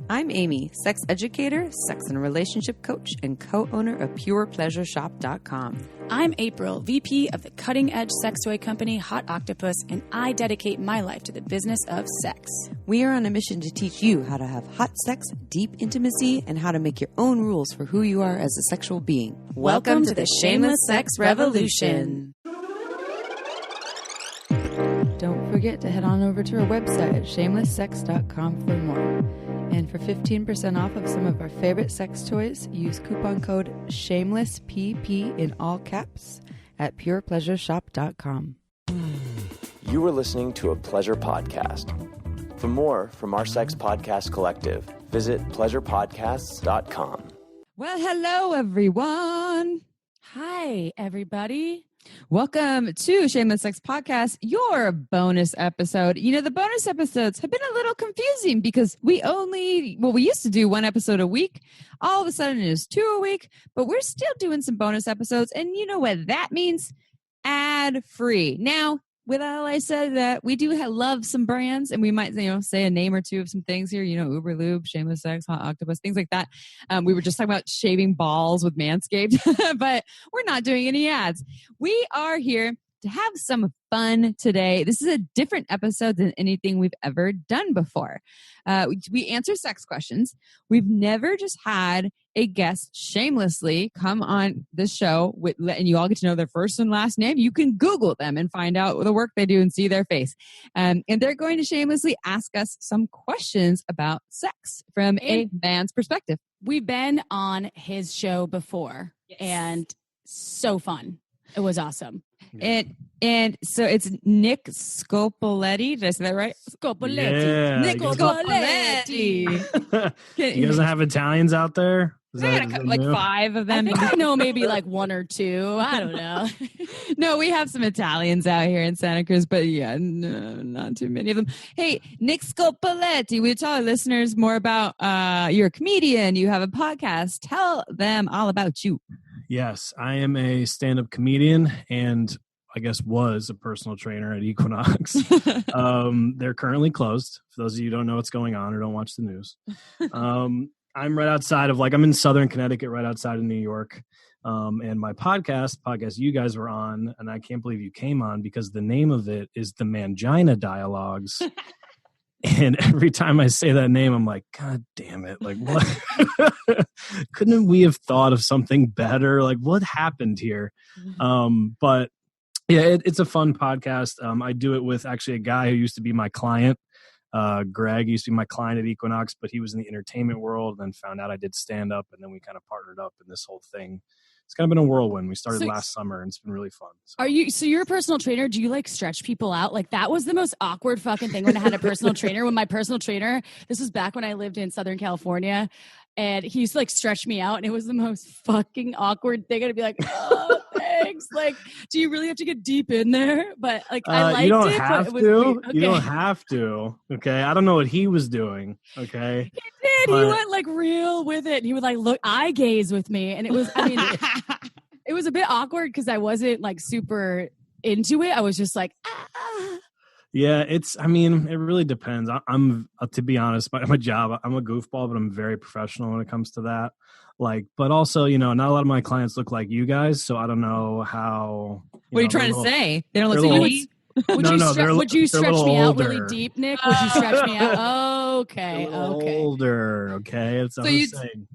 I'm Amy, sex educator, sex and relationship coach, and co-owner of PurePleasureShop.com. I'm April, VP of the cutting-edge sex toy company Hot Octopus, and I dedicate my life to the business of sex. We are on a mission to teach you how to have hot sex, deep intimacy, and how to make your own rules for who you are as a sexual being. Welcome to the Shameless Sex Revolution. Don't forget to head on over to our website at shamelessex.com for more. And for 15% off of some of our favorite sex toys, use coupon code SHAMELESSPP in all caps at purepleasureshop.com. You are listening to a pleasure podcast. For more from our sex podcast collective, visit pleasurepodcasts.com. Well, hello, everyone. Hi, everybody. Welcome to Shameless Sex Podcast, your bonus episode. You know, the bonus episodes have been a little confusing because we used to do one episode a week. All of a sudden it is 2 a week, but we're still doing some bonus episodes. And you know what that means? Ad free. Now, with all I said that, we do love some brands, and we might, say a name or two of some things here, Uber Lube, Shameless Sex, Hot Octopus, things like that. We were just talking about shaving balls with Manscaped, but we're not doing any ads. We are here to have some fun today. This is a different episode than anything we've ever done before. We answer sex questions. We've never just had a guest shamelessly come on the show and you all get to know their first and last name. You can Google them and find out the work they do and see their face. And they're going to shamelessly ask us some questions about sex from a man's perspective. We've been on his show before, and so fun. It was awesome. And so it's Nick Scopoletti. Did I say that right? Scopoletti. Yeah, Nick Scopoletti. You guys have Italians out there? Like 5 of them. I think I know maybe like 1 or 2. I don't know. No, we have some Italians out here in Santa Cruz, but no, not too many of them. Hey, Nick Scopoletti, we tell our listeners more about you're a comedian, you have a podcast. Tell them all about you. Yes, I am a stand-up comedian and I guess was a personal trainer at Equinox. They're currently closed. For those of you who don't know what's going on or don't watch the news. I'm right outside of I'm in Southern Connecticut, right outside of New York. And my podcast you guys were on, and I can't believe you came on because the name of it is the Mangina Dialogues. And every time I say that name, I'm like, God damn it. Like, what? Couldn't we have thought of something better? Like, what happened here? But yeah, it's a fun podcast. I do it with actually a guy who used to be my client. Greg used to be my client at Equinox, but he was in the entertainment world and then found out I did stand up, and then we kind of partnered up in this whole thing. It's kind of been a whirlwind. We started last summer and it's been really fun. So you're a personal trainer? Do you stretch people out? That was the most awkward fucking thing when I had a personal trainer. When my personal trainer, this was back when I lived in Southern California, and he used to stretch me out, and it was the most fucking awkward thing. I'd be like, oh, thanks. Do you really have to get deep in there? But I liked it. You don't have but it was to. weird. Okay. You don't have to. Okay. I don't know what he was doing. Okay. He did. He went real with it. He would look eye gaze with me. And it was, it was a bit awkward because I wasn't super into it. I was just Yeah, it really depends. I'm to be honest, by my job, I'm a goofball, but I'm very professional when it comes to that. But also, not a lot of my clients look like you guys, so I don't know how. What are you trying to say? They don't look like you. Would you stretch me out older. really deep, Nick? Would you stretch me out? Okay. Older. Okay. That's so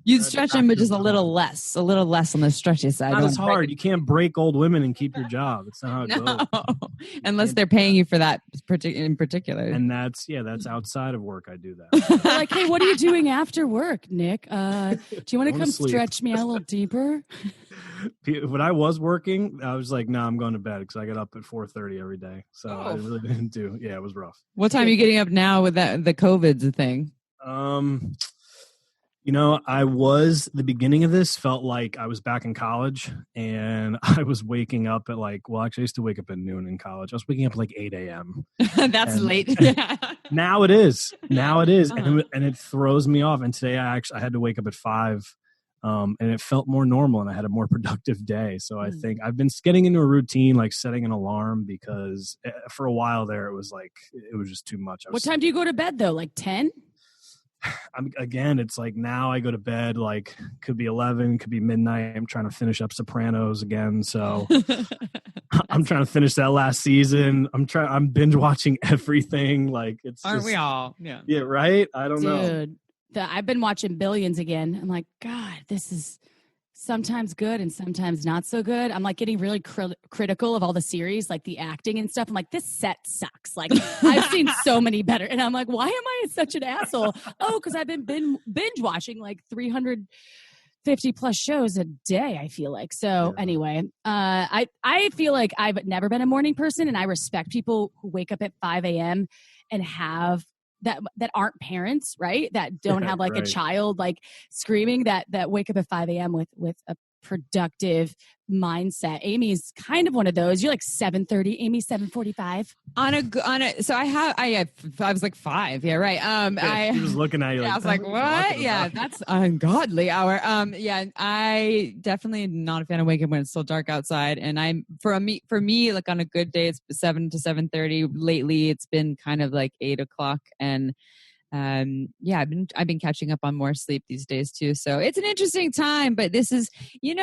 you'd stretch them, but just a little less on the stretchy side. Not as hard. You can't break old women and keep your job. It's not how it goes. Unless they're paying you for that in particular. And that's outside of work. I do that. They're hey, what are you doing after work, Nick? Do you want to come stretch me out a little deeper? When I was working, I was like, I'm going to bed because I get up at 4:30 every day. So I really didn't do. Yeah, it was rough. What time are you getting up now with the COVID thing? The beginning of this felt like I was back in college, and I was waking up at actually I used to wake up at noon in college. I was waking up at 8 a.m. That's late. Yeah. Now it is. Uh-huh. And it throws me off. And today I had to wake up at 5. And it felt more normal, and I had a more productive day. So I think I've been getting into a routine, setting an alarm, because for a while there, it was just too much. What time do you go to bed though? 10? again, it's like now I go to bed, like could be 11, could be midnight. I'm trying to finish up Sopranos again. So I'm trying to finish that last season. I'm binge watching everything. Like Aren't we all? Yeah. Yeah. Right. I don't know. Dude, I've been watching Billions again. I'm like, God, this is sometimes good and sometimes not so good. I'm like getting really critical of all the series, like the acting and stuff. I'm like, this set sucks. Like I've seen so many better. And I'm like, why am I such an asshole? Oh, because I've been binge watching like 350 plus shows a day, I feel like. So anyway, I feel like I've never been a morning person, and I respect people who wake up at 5 a.m. and have that aren't parents, right? That don't have like a child like screaming, that wake up at 5 a.m. with a productive mindset. Amy's kind of one of those. You're like 7:30, Amy 7:45. So I was like 5. Yeah, right. She was looking at you. I was like, what? Yeah, that's ungodly hour. Yeah, I definitely not a fan of waking up when it's still dark outside. And I'm for me, like on a good day, it's 7 to 7:30. Lately, it's been kind of like 8 o'clock, and yeah, I've been catching up on more sleep these days too. So it's an interesting time, but this is an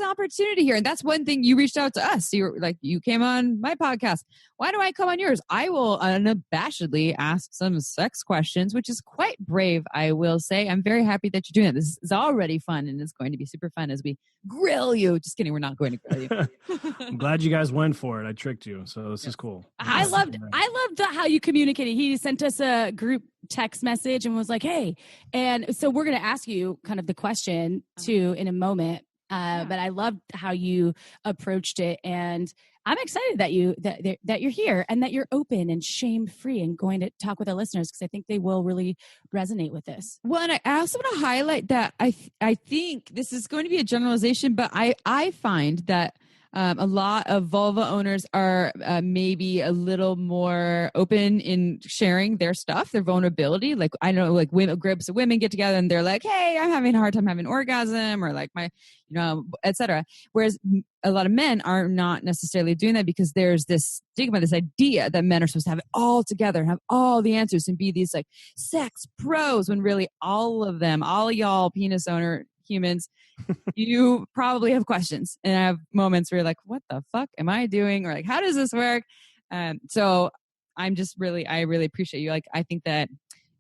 opportunity here. And that's one thing, you reached out to us. You came on my podcast. Why do I come on yours? I will unabashedly ask some sex questions, which is quite brave, I will say. I'm very happy that you're doing it. This is already fun, and it's going to be super fun as we grill you. Just kidding. We're not going to grill you. I'm glad you guys went for it. I tricked you. So this is cool. I loved how you communicated. He sent us a group text message and was like, hey, and so we're going to ask you kind of the question too in a moment. But I loved how you approached it, and I'm excited that you're here and that you're open and shame free and going to talk with our listeners, because I think they will really resonate with this. Well, and I also want to highlight that I think this is going to be a generalization, but I find that a lot of vulva owners are maybe a little more open in sharing their stuff, their vulnerability. Like, I know, like groups of women get together and they're like, hey, I'm having a hard time having orgasm, or like et cetera. Whereas a lot of men are not necessarily doing that, because there's this stigma, this idea that men are supposed to have it all together and have all the answers and be these like sex pros, when really all of y'all penis owner humans, you probably have questions and have moments where you're like, what the fuck am I doing? Or like, how does this work? So I really appreciate you. Like, I think that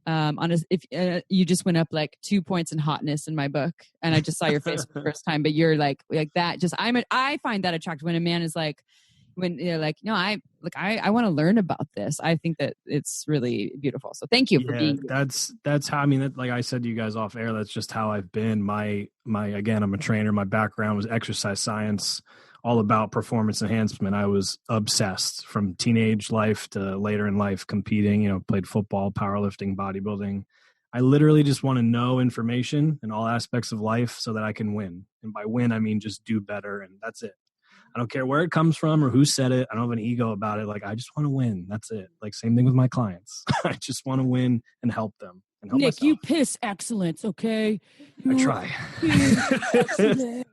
if you just went up like 2 points in hotness in my book, and I just saw your face for the first time, but you're like that. Just I find that attractive when a man is like, when they're like, no, I want to learn about this. I think that it's really beautiful. So thank you for being here. That's how, like I said to you guys off air, that's just how I've been. My again, I'm a trainer. My background was exercise science, all about performance enhancement. I was obsessed from teenage life to later in life, competing, played football, powerlifting, bodybuilding. I literally just want to know information in all aspects of life so that I can win. And by win, I mean just do better. And that's it. I don't care where it comes from or who said it. I don't have an ego about it. Like, I just want to win. That's it. Like, same thing with my clients. I just want to win and help them. And help Nick, myself. you piss excellence, okay? I try. I'm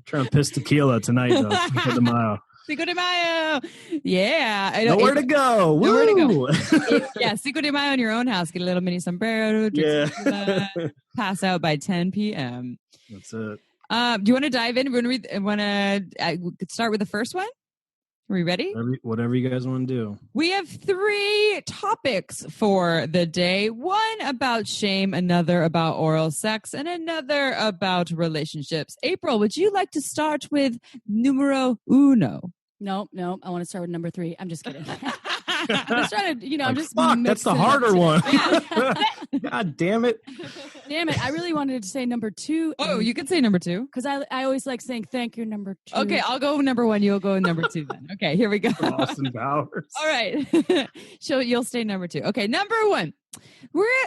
trying to piss tequila tonight, though. Cinco de Mayo. Cinco de Mayo. Yeah. Nowhere to go. Nowhere to go. Yeah, Cinco de Mayo in your own house. Get a little mini sombrero. Tequila, pass out by 10 p.m. That's it. Do you want to dive in? Want to start with the first one? Are we ready? Whatever you guys want to do. We have 3 topics for the day. One about shame, another about oral sex, and another about relationships. April, would you like to start with numero uno? No. I want to start with number 3. I'm just kidding. I'm just trying to, I'm just. Fuck, that's the harder one. God damn it. Damn it. I really wanted to say number 2. Oh, you could say number 2. Because I always like saying thank you, number 2. Okay, I'll go number 1. You'll go number 2 then. Okay, here we go. Austin Powers. All right. You'll stay number 2. Okay, number 1.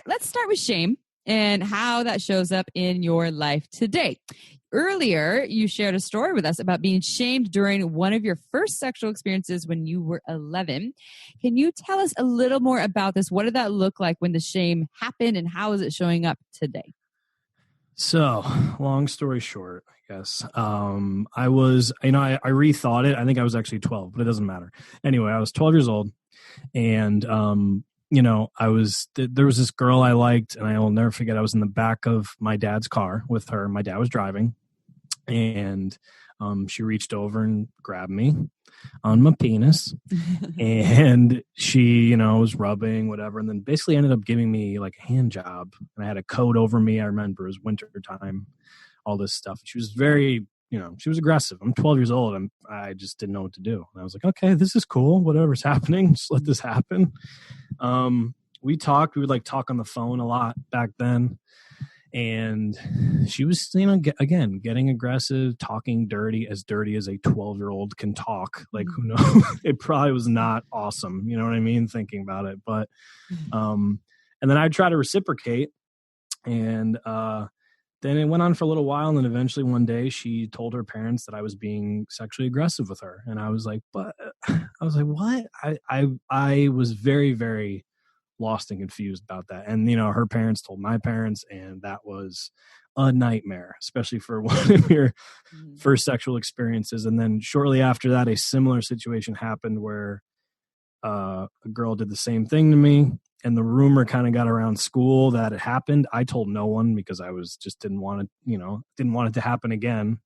Let's start with shame and how that shows up in your life today. Earlier, you shared a story with us about being shamed during one of your first sexual experiences when you were 11. Can you tell us a little more about this? What did that look like when the shame happened, and how is it showing up today? So, long story short, I guess, I was, I rethought it. I think I was actually 12, but it doesn't matter. Anyway, I was 12 years old, and there was this girl I liked, and I will never forget. I was in the back of my dad's car with her. My dad was driving, and she reached over and grabbed me on my penis, and she, was rubbing whatever, and then basically ended up giving me like a hand job, and I had a coat over me. I remember it was winter time, all this stuff. She was very, she was aggressive. I'm 12 years old. I just didn't know what to do. And I was like, okay, this is cool. Whatever's happening, just let this happen. We talked. We would like talk on the phone a lot back then. And she was, again, getting aggressive, talking dirty as a 12-year-old can talk. Like, who knows? It probably was not awesome. You know what I mean? Thinking about it. But, and then I tried to reciprocate, and then it went on for a little while. And then eventually one day she told her parents that I was being sexually aggressive with her. And I was like, what? I was very, very lost and confused about that. And, her parents told my parents, and that was a nightmare, especially for one of your first sexual experiences. And then shortly after that, a similar situation happened where a girl did the same thing to me. And the rumor kind of got around school that it happened. I told no one because I was just didn't want it to happen again.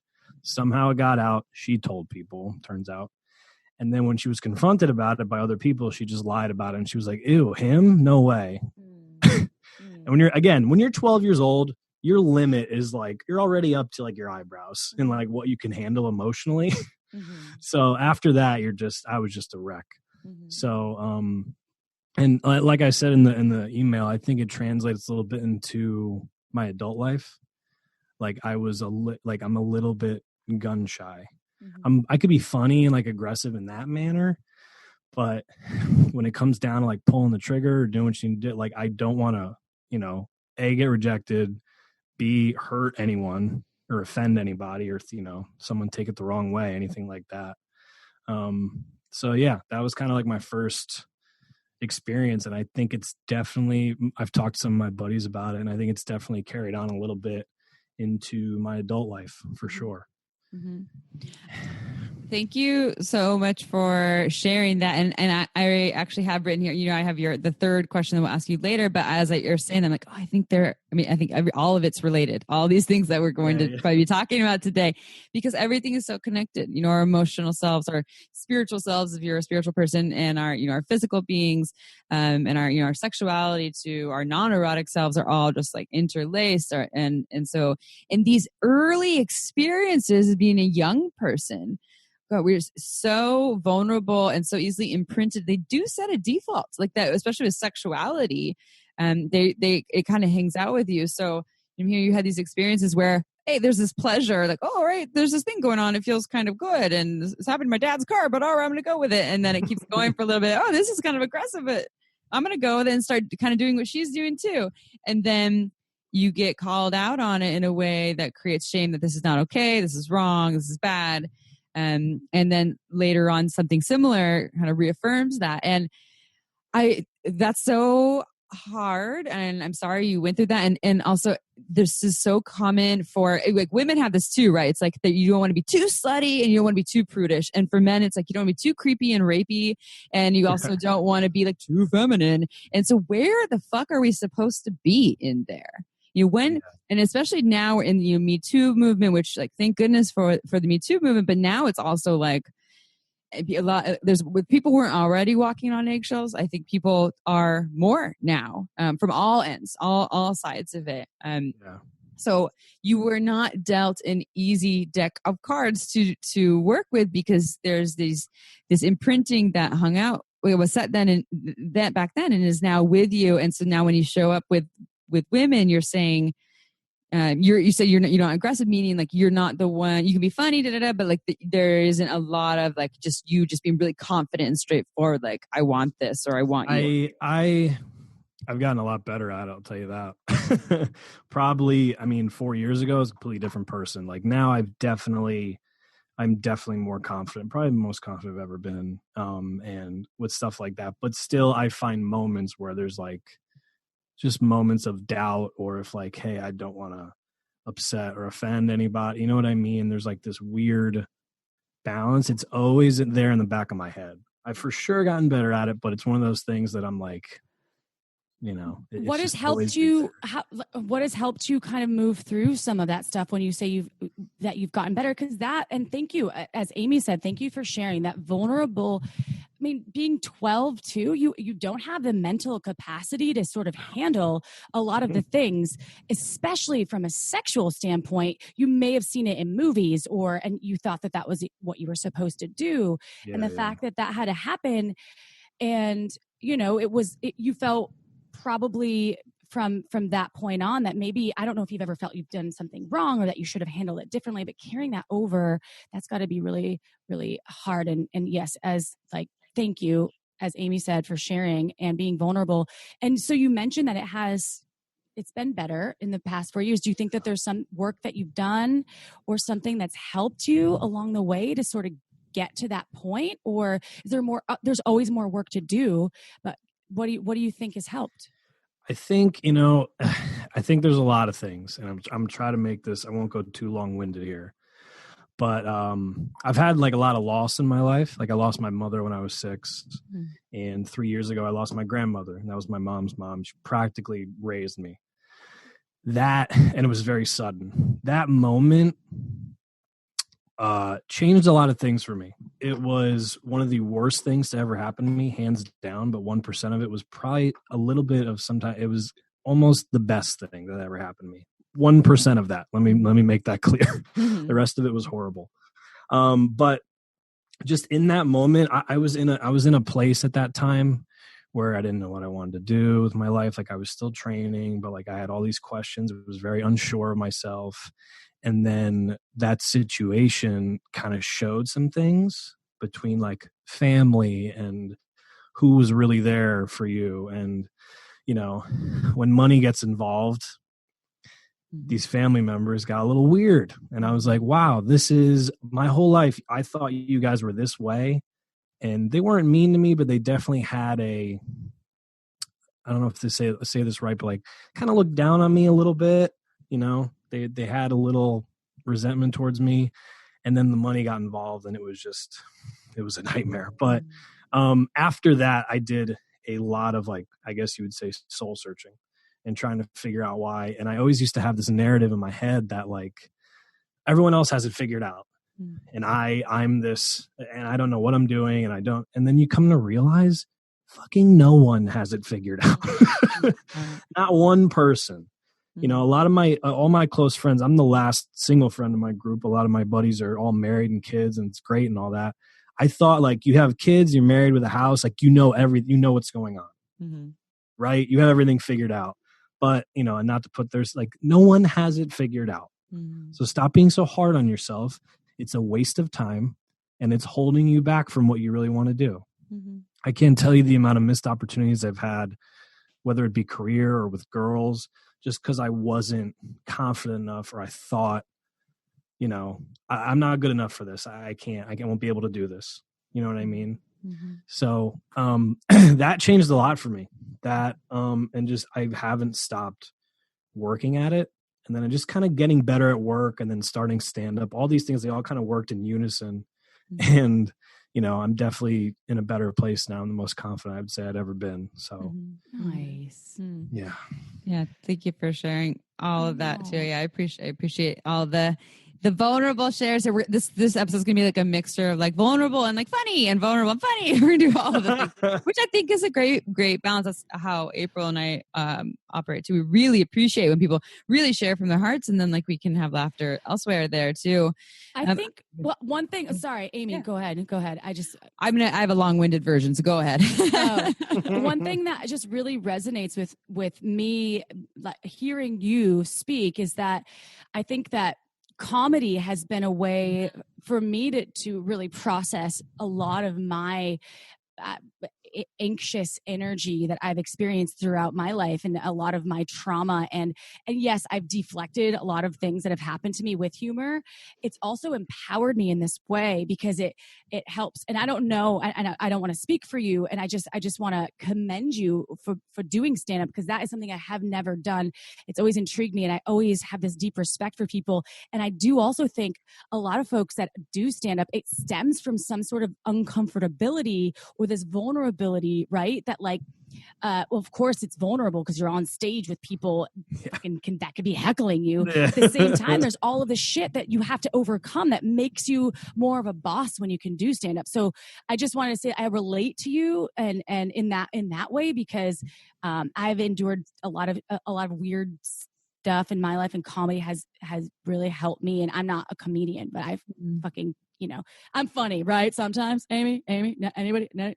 Somehow it got out. She told people, turns out. And then when she was confronted about it by other people, she just lied about it. And she was like, ew, him? No way. And when you're 12 years old, your limit is like, you're already up to like your eyebrows and like what you can handle emotionally. So after that, I was just a wreck. So, and like I said in the email, I think it translates a little bit into my adult life. Like I'm a little bit gun shy. I could be funny and like aggressive in that manner, but when it comes down to like pulling the trigger or doing what you did, like I don't want to, A, get rejected, B, hurt anyone or offend anybody, or someone take it the wrong way, anything like that. So yeah, that was kind of like my first experience, and I think I've talked to some of my buddies about it, and I think it's definitely carried on a little bit into my adult life for sure. Thank you so much for sharing that. And I actually have written here, I have the third question that we'll ask you later, but as you're saying, I'm like, I think all of it's related. All these things that we're going to probably be talking about today, because everything is so connected. Our emotional selves, our spiritual selves, if you're a spiritual person, and our, our physical beings, and our, our sexuality to our non-erotic selves are all just like interlaced. And so in these early experiences of being a young person, God, we're so vulnerable and so easily imprinted. They do set a default like that, especially with sexuality. It kind of hangs out with you. So here you had these experiences where, hey, there's this pleasure, like, oh, all right, there's this thing going on. It feels kind of good. And it's happened in my dad's car, but all right, I'm going to go with it. And then it keeps going for a little bit. Oh, this is kind of aggressive, but I'm going to go then start kind of doing what she's doing too. And then you get called out on it in a way that creates shame that this is not okay. This is wrong. This is bad. And then later on, something similar kind of reaffirms that. And that's so hard. And I'm sorry you went through that. And also, this is so common for, like, women have this too, right? It's like that you don't want to be too slutty and you don't want to be too prudish. And for men, it's like you don't want to be too creepy and rapey. And you also don't want to be like too feminine. And so where the fuck are we supposed to be in there? And especially now we're in the Me Too movement, which, like, thank goodness for the Me Too movement, but now it's also like with people who are already walking on eggshells. I think people are more now, from all ends, all sides of it. So you were not dealt an easy deck of cards to work with, because there's this imprinting that hung out. It was set then and that back then, and is now with you. And so now when you show up with women, you're saying, you say you're not aggressive, meaning like you're not the one. You can be funny, but like there isn't a lot of like just being really confident and straightforward. Like, I want this, or I want you. I've gotten a lot better at it, I'll tell you that. Probably, 4 years ago I was a completely different person. Like now I'm definitely more confident, probably the most confident I've ever been. And with stuff like that, but still I find moments where there's like just moments of doubt, or if like, hey, I don't want to upset or offend anybody. You know what I mean? There's like this weird balance. It's always there in the back of my head. I've for sure gotten better at it, but it's one of those things that I'm like, you know. What has helped you? What has helped you kind of move through some of that stuff when you say you've gotten better? Because and thank you, as Amy said, thank you for sharing that vulnerable. I mean, being 12 too, you don't have the mental capacity to sort of handle a lot of the things, especially from a sexual standpoint. You may have seen it in movies and you thought that was what you were supposed to do. And the fact that had to happen, and, you know, you felt probably from that point on that maybe, I don't know if you've ever felt you've done something wrong or that you should have handled it differently, but carrying that over, that's got to be really, really hard. And yes, thank you, as Amy said, for sharing and being vulnerable. And so you mentioned that it's been better in the past 4 years. Do you think that there's some work that you've done or something that's helped you along the way to sort of get to that point? Or is there more, there's always more work to do, but what do you think has helped? I think, you know, I think there's a lot of things, and I'm trying to make this, I won't go too long-winded here. But I've had like a lot of loss in my life. Like I lost my mother when I was 6. And 3 years ago, I lost my grandmother. And that was my mom's mom. She practically raised me. And it was very sudden. That moment changed a lot of things for me. It was one of the worst things to ever happen to me, hands down. But 1% of it was probably a little bit of sometimes, it was almost the best thing that ever happened to me. 1% of that. Let me make that clear. The rest of it was horrible. But just in that moment, I was in a place at that time where I didn't know what I wanted to do with my life. Like I was still training, but like I had all these questions. I was very unsure of myself. And then that situation kind of showed some things between like family and who was really there for you. And, you know, when money gets involved, these family members got a little weird. And I was like, wow, this is my whole life. I thought you guys were this way. And they weren't mean to me, but they definitely had I don't know if to say this right, but like kind of looked down on me a little bit. You know, they had a little resentment towards me. And then the money got involved and it was a nightmare. But after that, I did a lot of like, I guess you would say soul searching. And trying to figure out why. And I always used to have this narrative in my head that like everyone else has it figured out. And I'm this, and I don't know what I'm doing. And then you come to realize fucking no one has it figured out. Not one person. You know, a lot of all my close friends, I'm the last single friend in my group. A lot of my buddies are all married and kids and it's great and all that. I thought like you have kids, you're married with a house, like you know what's going on. Right? You have everything figured out. But, you know, and not to put there's like, no one has it figured out. So stop being so hard on yourself. It's a waste of time and it's holding you back from what you really want to do. I can't tell you the amount of missed opportunities I've had, whether it be career or with girls, just because I wasn't confident enough or I thought, you know, I'm not good enough for this. I won't be able to do this. You know what I mean? So that changed a lot for me. That and just I haven't stopped working at it. And then I just kind of getting better at work and then starting stand up. All these things, they all kind of worked in unison. And, you know, I'm definitely in a better place now. I'm the most confident I would say I'd ever been. So nice. Yeah. Yeah. Thank you for sharing all of that too. Yeah. I appreciate all the vulnerable shares. So this episode is going to be like a mixture of like vulnerable and like funny and vulnerable and funny. We're going to do all of the things, which I think is a great balance. That's how April and I operate too. We really appreciate when people really share from their hearts, and then like we can have laughter elsewhere there too. I think one thing. Sorry, Amy, go ahead. I have a long-winded version, so go ahead. One thing that just really resonates with me, like, hearing you speak, is that I think that comedy has been a way for me to really process a lot of my anxious energy that I've experienced throughout my life and a lot of my trauma. And yes, I've deflected a lot of things that have happened to me with humor. It's also empowered me in this way because it helps. And I don't know, and I don't want to speak for you. And I just want to commend you for doing stand-up, because that is something I have never done. It's always intrigued me, and I always have this deep respect for people. And I do also think a lot of folks that do stand-up, it stems from some sort of uncomfortability or this vulnerability vulnerability, right? That like, well, of course it's vulnerable because you're on stage with people that could be heckling you. At the same time, there's all of the shit that you have to overcome that makes you more of a boss when you can do stand up. So I just wanted to say I relate to you and in that way, because I've endured a lot of weird stuff in my life, and comedy has really helped me. And I'm not a comedian, but I've fucking, I'm funny, right? Sometimes, Amy, no, anybody, no,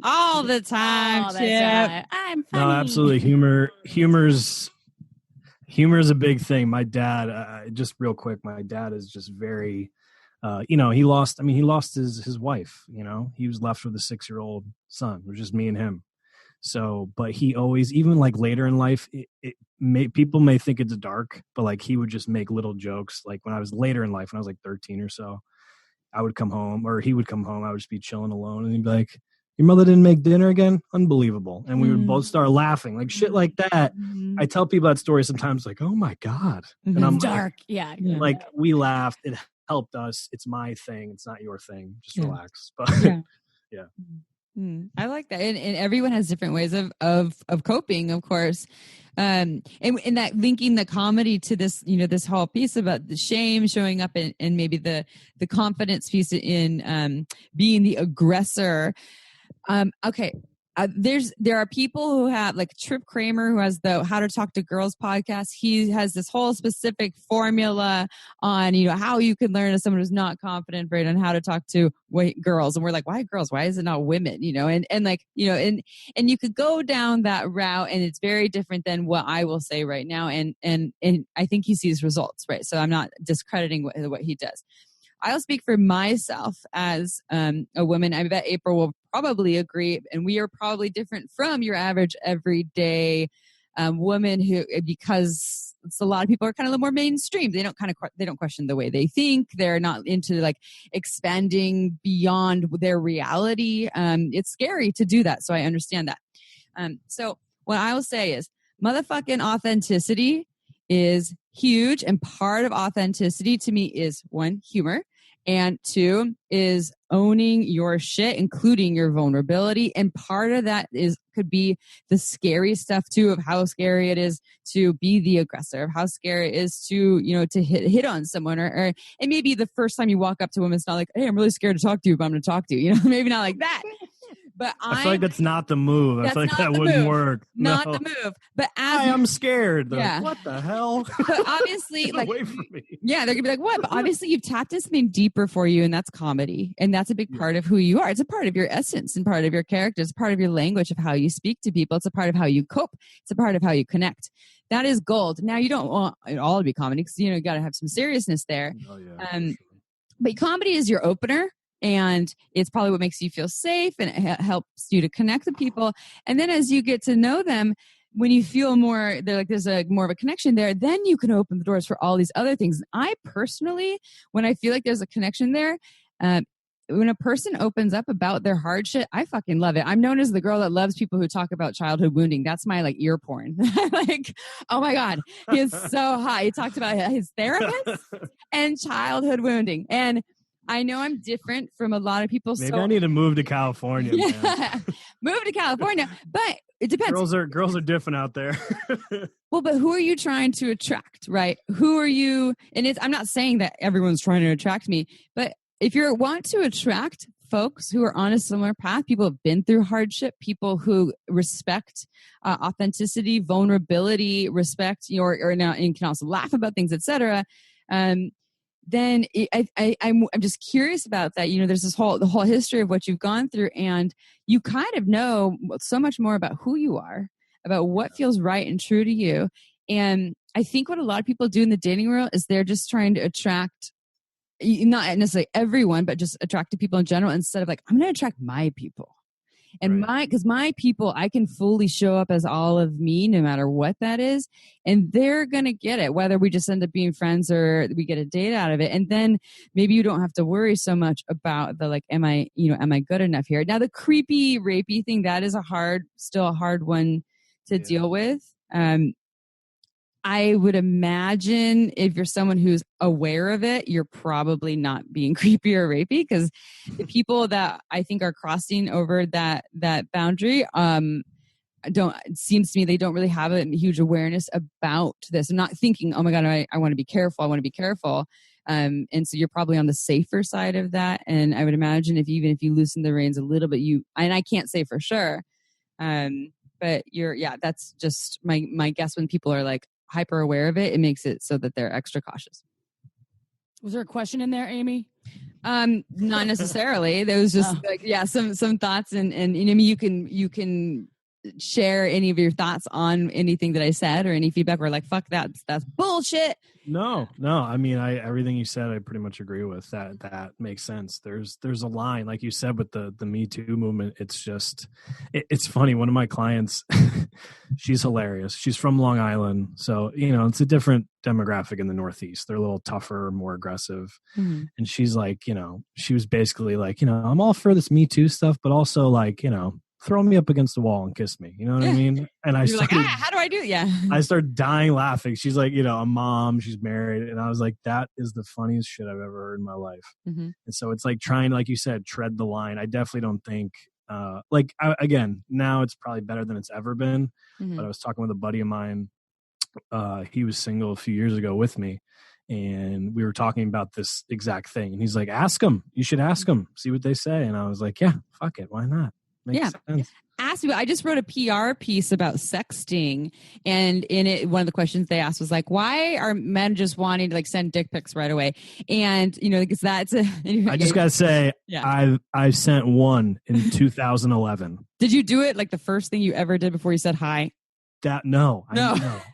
All the time, all the Chip. time. I'm funny. No, absolutely. Humor's a big thing. My dad, just real quick, my dad is just very, he lost his wife, he was left with a 6-year-old son. It was just me and him. So, but he always, even like later in life, people may think it's dark, but like he would just make little jokes. Like when I was later in life, when I was like 13 or so, I would come home, or he would come home. I would just be chilling alone, and he'd be like, "Your mother didn't make dinner again? Unbelievable!" And we would both start laughing, like shit like that. I tell people that story sometimes, like, "Oh my god!" And I'm dark, like, we laughed. It helped us. It's my thing. It's not your thing. Just relax. But yeah. I like that, and everyone has different ways of coping, of course, and that linking the comedy to this, this whole piece about the shame showing up and maybe the confidence piece in being the aggressor. Okay. There are people who have, like Trip Kramer, who has the How to Talk to Girls podcast. He has this whole specific formula on, how you can learn as someone who's not confident, right, on how to talk to girls. And we're like, why girls? Why is it not women? And you could go down that route, and it's very different than what I will say right now. And I think he sees results, right? So I'm not discrediting what he does. I'll speak for myself as a woman. I bet April will probably agree, and we are probably different from your average everyday woman who, because a lot of people are kind of a little more mainstream. They don't question the way they think. They're not into like expanding beyond their reality. It's scary to do that, so I understand that. So what I will say is, motherfucking authenticity is huge, and part of authenticity to me is 1, humor, and 2 is owning your shit, including your vulnerability. And part of that could be the scary stuff too, of how scary it is to be the aggressor, of how scary it is to, to hit on someone, or and maybe the first time you walk up to them, it's not like, hey, I'm really scared to talk to you, but I'm going to talk to you, maybe not like that. But I feel like that's not the move. I feel like that wouldn't work. Not the move. But I'm scared. Like, what the hell? But obviously, like, away from me. Yeah, they're gonna be like, what? But obviously, you've tapped into something deeper for you, and that's comedy, and that's a big part of who you are. It's a part of your essence and part of your character. It's part of your language of how you speak to people. It's a part of how you cope. It's a part of how you connect. That is gold. Now, you don't want it all to be comedy, because you got to have some seriousness there. Oh, yeah, sure. But comedy is your opener. And it's probably what makes you feel safe, and it helps you to connect with people. And then as you get to know them, when you feel more, there's more of a connection there, then you can open the doors for all these other things. I personally, when I feel like there's a connection there, when a person opens up about their hard shit, I fucking love it. I'm known as the girl that loves people who talk about childhood wounding. That's my ear porn. Like, oh my God, he is so hot. He talked about his therapist and childhood wounding. And I know I'm different from a lot of people. Maybe I need to move to California. Man. Move to California. But it depends. Girls are different out there. Well, but who are you trying to attract, right? Who are you? And I'm not saying that everyone's trying to attract me, but if you want to attract folks who are on a similar path, people who have been through hardship, people who respect authenticity, vulnerability, respect or now, and can also laugh about things, etc. Then I'm just curious about that. There's the whole history of what you've gone through, and you kind of know so much more about who you are, about what feels right and true to you. And I think what a lot of people do in the dating world is they're just trying to attract, not necessarily everyone, but just attractive people in general, instead of like, I'm going to attract my people. And because my people, I can fully show up as all of me, no matter what that is. And they're going to get it, whether we just end up being friends or we get a date out of it. And then maybe you don't have to worry so much about the, like, am I good enough here? Now, the creepy, rapey thing, that is still a hard one to deal with. I would imagine if you're someone who's aware of it, you're probably not being creepy or rapey, because the people that I think are crossing over that boundary, it seems to me they don't really have a huge awareness about this. I'm not thinking, oh my God, I want to be careful. I want to be careful. And so you're probably on the safer side of that. And I would imagine if you loosen the reins a little bit, and I can't say for sure, but that's just my guess. When people are like hyper aware of it, it makes it so that they're extra cautious. Was there a question in there, Amy? Not necessarily. There was just some thoughts, and you can share any of your thoughts on anything that I said or any feedback. Or like, fuck that's bullshit. No. I mean, everything you said, I pretty much agree with. That makes sense. There's a line, like you said, with the Me Too movement. It's just, it's funny. One of my clients, she's hilarious. She's from Long Island, so it's a different demographic in the Northeast. They're a little tougher, more aggressive. Mm-hmm. And she's like, she was basically like, I'm all for this Me Too stuff, but also like, throw me up against the wall and kiss me. You know what I mean? And I started, like, how do I do it? Yeah. I started dying laughing. She's like, a mom, she's married. And I was like, that is the funniest shit I've ever heard in my life. Mm-hmm. And so it's like trying, like you said, tread the line. I definitely don't think, again, now it's probably better than it's ever been. Mm-hmm. But I was talking with a buddy of mine. He was single a few years ago with me. And we were talking about this exact thing. And he's like, ask them. You should ask them. See what they say. And I was like, yeah, fuck it. Why not? Makes sense. Ask me. I just wrote a PR piece about sexting, and in it, one of the questions they asked was like, "Why are men just wanting to like send dick pics right away?" And because that's I just gotta say, I've sent one in 2011. Did you do it like the first thing you ever did before you said hi? No.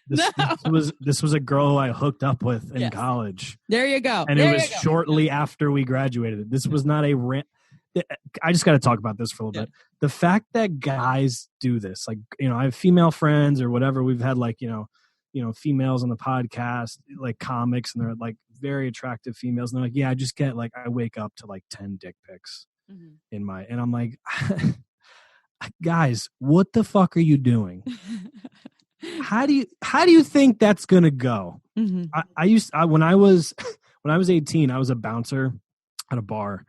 This was a girl who I hooked up with in college. There you go. And it was shortly after we graduated. This was not a I just got to talk about this for a little bit. The fact that guys do this, like, I have female friends or whatever. We've had like, females on the podcast, like comics, and they're like very attractive females. And they're like, yeah, I just get like, I wake up to like 10 dick pics and I'm like, guys, what the fuck are you doing? How do you think that's going to go? Mm-hmm. When I was 18, I was a bouncer at a bar.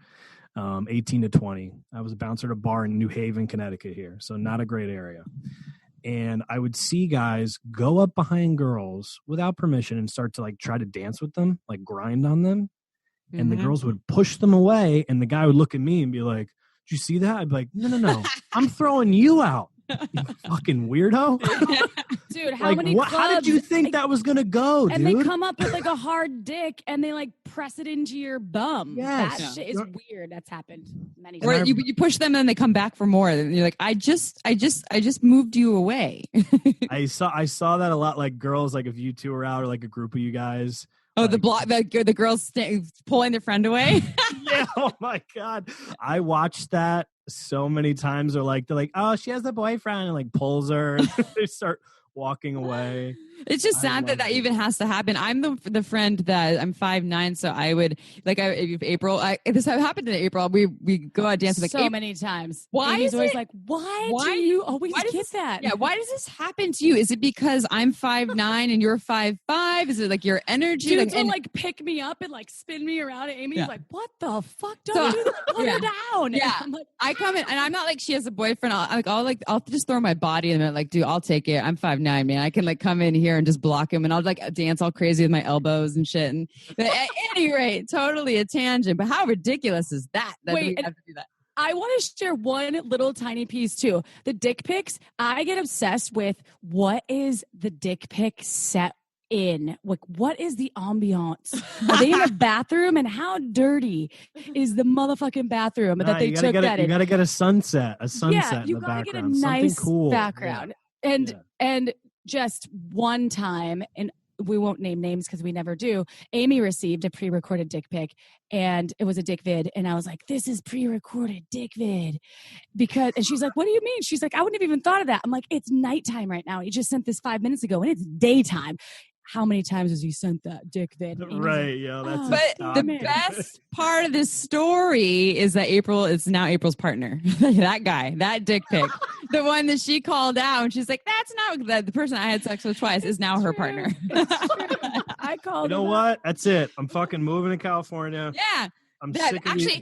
18 to 20. I was a bouncer at a bar in New Haven, Connecticut here. So not a great area. And I would see guys go up behind girls without permission and start to like try to dance with them, like grind on them. Mm-hmm. And the girls would push them away. And the guy would look at me and be like, did you see that? I'd be like, no. I'm throwing you out. You fucking weirdo. Dude, how many clubs? How did you think that was going to go, and dude? they come up with like a hard dick and they like press it into your bum. Yes. That shit is weird. That's happened many times. Or you push them and they come back for more. And you're like, I just moved you away. I saw that a lot. Like girls, like if you two are out or like a group of you guys. Oh, like, the girls pulling their friend away. Yeah. Oh my God. I watched that so many times. They're like, oh, she has a boyfriend, and like pulls her. And they start walking away. It's just sad that even has to happen. I'm the friend that I'm 5'9", so I would if April. This happened in April. We go out dancing like so many times. Why Amy's is always it, like, why do you always get that? Yeah, why does this happen to you? Is it because I'm 5'9" and you're 5'5"? Is it like your energy? Dudes will like pick me up and like spin me around, and Amy's like, "What the fuck? Don't do that. Put her down." Yeah, I'm like, I come in and I'm not like she has a boyfriend. I'll just throw my body in a minute. Like, dude, I'll take it. I'm 5'9", man. I can like come in here and just block him. And I'll like dance all crazy with my elbows and shit. But at any rate, totally a tangent. But how ridiculous is that? Wait, we have to do that. I want to share one little tiny piece too. The dick pics. I get obsessed with what is the dick pic set in? Like, what is the ambiance? Are they in a bathroom? And how dirty is the motherfucking bathroom that they took that in? You got to get a sunset in the background. You got to get a nice cool background. Yeah. And just one time, and we won't name names because we never do, Amy received a pre-recorded dick pic, and it was a dick vid, and I was like, this is pre-recorded dick vid. And she's like, what do you mean? She's like, I wouldn't have even thought of that. I'm like, it's nighttime right now. You just sent this 5 minutes ago, and it's daytime. how many times has he sent that dick vid? Right, yeah. That's But the best part of this story is that April is now April's partner. That guy, that dick pic, the one that she called out, and she's like, "That's not the person I had sex with twice is now her partner." I called. You know what? That's it. I'm fucking moving to California. Yeah, I'm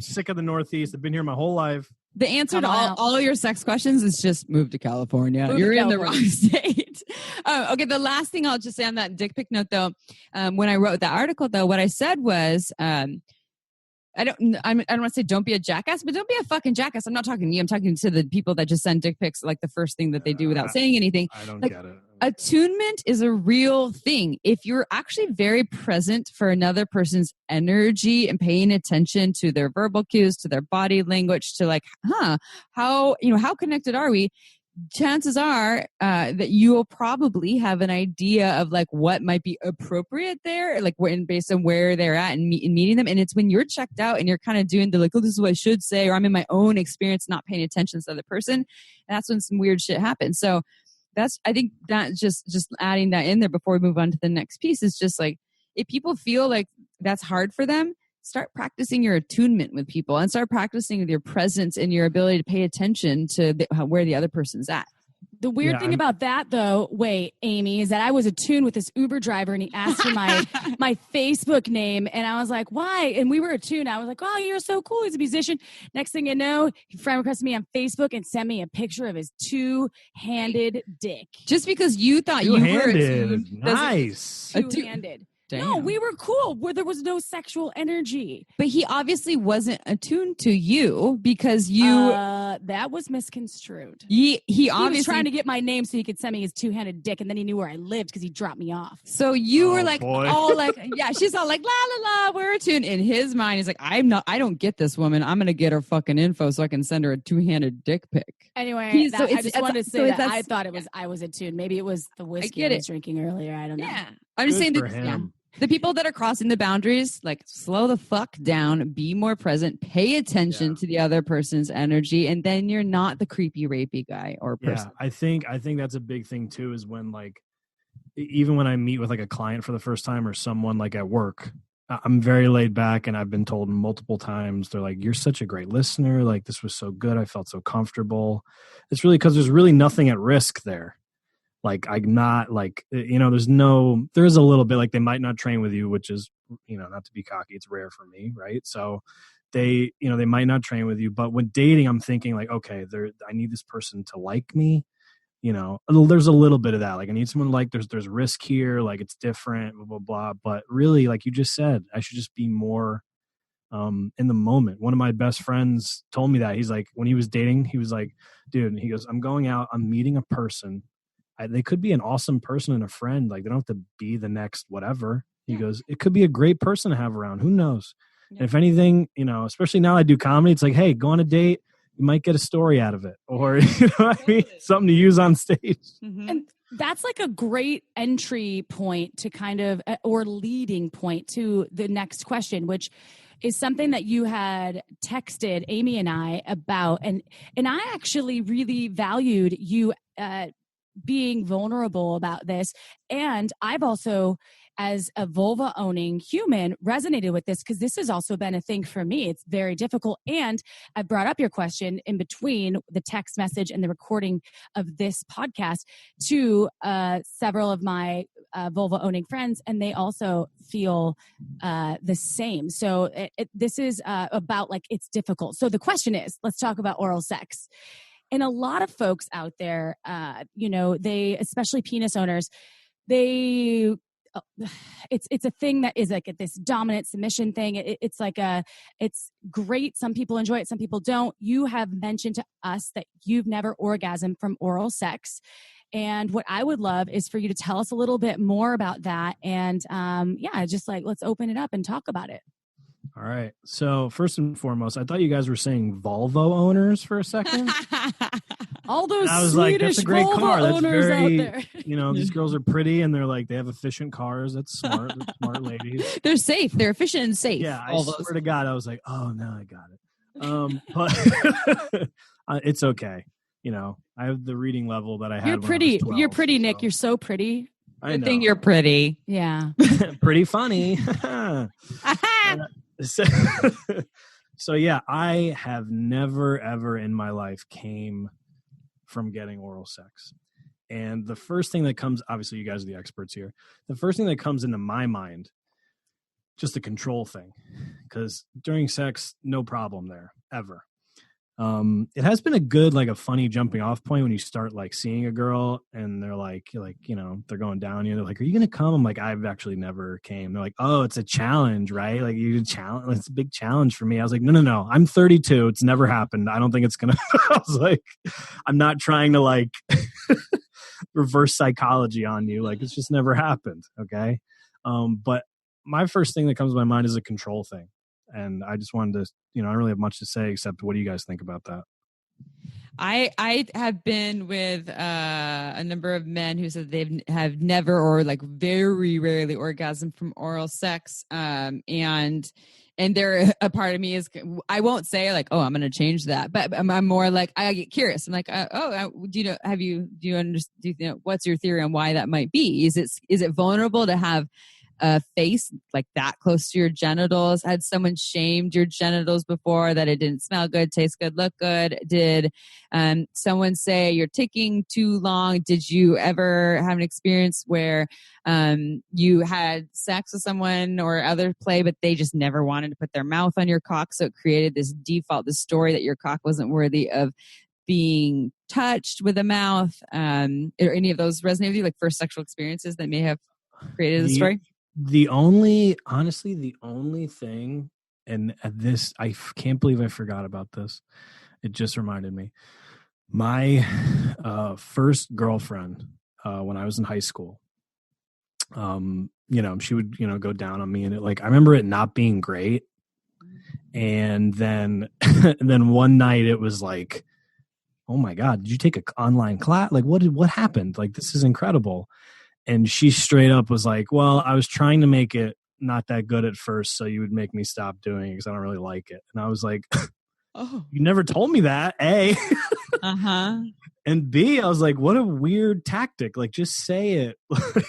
sick of the Northeast. I've been here my whole life. The answer to all your sex questions is just move to California. You're in the wrong state. Okay, the last thing I'll just say on that dick pic note, though, when I wrote that article, though, what I said was, I don't want to say don't be a jackass, but don't be a fucking jackass. I'm not talking to you. I'm talking to the people that just send dick pics like the first thing that they do without saying anything. I don't get it. Attunement is a real thing. If you're actually very present for another person's energy and paying attention to their verbal cues, to their body language, to like, how connected are we? Chances are that you will probably have an idea of like what might be appropriate there, like based on where they're at and meeting them. And it's when you're checked out and you're kind of doing the like, oh, this is what I should say, or I'm in my own experience, not paying attention to the other person. And that's when some weird shit happens. So I think that just adding that in there before we move on to the next piece is just like, if people feel like that's hard for them, start practicing your attunement with people and start practicing with your presence and your ability to pay attention to where the other person's at. The weird thing about that, though, Amy, is that I was attuned with this Uber driver and he asked for my Facebook name. And I was like, why? And we were attuned. I was like, oh, you're so cool. He's a musician. Next thing you know, he friend requested me on Facebook and sent me a picture of his two-handed dick. Just because you thought you were attuned. Nice. Two-handed. Damn. No, we were cool where there was no sexual energy. But he obviously wasn't attuned to you because you... that was misconstrued. He obviously... was trying to get my name so he could send me his two-handed dick, and then he knew where I lived because he dropped me off. So you were like, all like, yeah, she's all like, la, la, la, we're attuned. In his mind, he's like, I don't get this woman. I'm going to get her fucking info so I can send her a two-handed dick pic. Anyway, I just wanted to say that I thought I was attuned. Maybe it was the whiskey I was drinking earlier. I don't know. Yeah. I'm just saying that the people that are crossing the boundaries, like slow the fuck down, be more present, pay attention to the other person's energy, and then you're not the creepy, rapey guy or person. Yeah, I think that's a big thing too, is when like, even when I meet with like a client for the first time or someone like at work, I'm very laid back and I've been told multiple times, they're like, you're such a great listener. Like this was so good. I felt so comfortable. It's really because there's really nothing at risk there. Like I'm not like, there is a little bit like they might not train with you, which is, not to be cocky, it's rare for me. Right. So they might not train with you, but when dating, I'm thinking like, okay, I need this person to like me. There's a little bit of that. Like I need someone like there's risk here. Like it's different, blah, blah, blah. But really, like you just said, I should just be more in the moment. One of my best friends told me that. He's like, when he was dating, he was like, dude, he goes, I'm going out, I'm meeting a person. They could be an awesome person and a friend. Like they don't have to be the next whatever. He goes, it could be a great person to have around. Who knows? Yeah. And if anything, especially now I do comedy, it's like, hey, go on a date. You might get a story out of it, or something to use on stage. Mm-hmm. And that's like a great entry point to kind of, or leading point to the next question, which is something that you had texted Amy and I about, and I actually really valued you being vulnerable about this. And I've also, as a vulva owning human, resonated with this because this has also been a thing for me. It's very difficult. And I brought up your question in between the text message and the recording of this podcast to several of my vulva owning friends, and they also feel the same. So this is about like, it's difficult. So the question is, let's talk about oral sex. And a lot of folks out there, they, especially penis owners, it's a thing that is like this dominant submission thing. It's like it's great. Some people enjoy it. Some people don't. You have mentioned to us that you've never orgasmed from oral sex. And what I would love is for you to tell us a little bit more about that. And just like, let's open it up and talk about it. All right. So first and foremost, I thought you guys were saying Volvo owners for a second. All those I was Swedish like, that's a great Volvo car. That's owners very, out there. These girls are pretty and they're like, they have efficient cars. That's smart. They're smart ladies. They're safe. They're efficient and safe. Yeah. I swear to God, I was like, oh, no, I got it. But it's okay. I have the reading level that I had. You're pretty. When I was 12, You're pretty, Nick. You're so pretty. I Good know. thing you're pretty. Yeah. Pretty funny. So, so yeah, I have never ever in my life came from getting oral sex. And the first thing that comes, obviously you guys are the experts here. The first thing that comes into my mind, just a control thing, because during sex, no problem there ever. It has been a good, like a funny jumping off point when you start like seeing a girl and they're like, they're going down, they're like, are you going to come? I'm like, I've actually never came. They're like, oh, it's a challenge, right? Like you challenge, it's a big challenge for me. I was like, no. I'm 32. It's never happened. I don't think it's going to, I was like, I'm not trying to like reverse psychology on you. Like it's just never happened. Okay. But my first thing that comes to my mind is a control thing. And I just wanted to, I don't really have much to say except what do you guys think about that? I have been with a number of men who said they have never or like very rarely orgasmed from oral sex. And there a part of me is, I won't say like, oh, I'm going to change that, but I'm more like, I get curious. I'm like, do you understand, what's your theory on why that might be? Is it vulnerable to have a face like that close to your genitals? Had someone shamed your genitals before that it didn't smell good, taste good, look good? Did someone say you're taking too long? Did you ever have an experience where you had sex with someone or other play, but they just never wanted to put their mouth on your cock, so it created this story that your cock wasn't worthy of being touched with a mouth? Or any of those resonate with you, like first sexual experiences that may have created a story? The only thing, and this, I can't believe I forgot about this. It just reminded me. My first girlfriend, when I was in high school, she would, go down on me, and I remember it not being great. And then, one night it was like, oh my God, did you take an online class? Like, what happened? Like, this is incredible. And she straight up was like, well, I was trying to make it not that good at first, so you would make me stop doing it because I don't really like it. And I was like, oh, you never told me that, A. Uh-huh. And B, I was like, what a weird tactic. Like, just say it.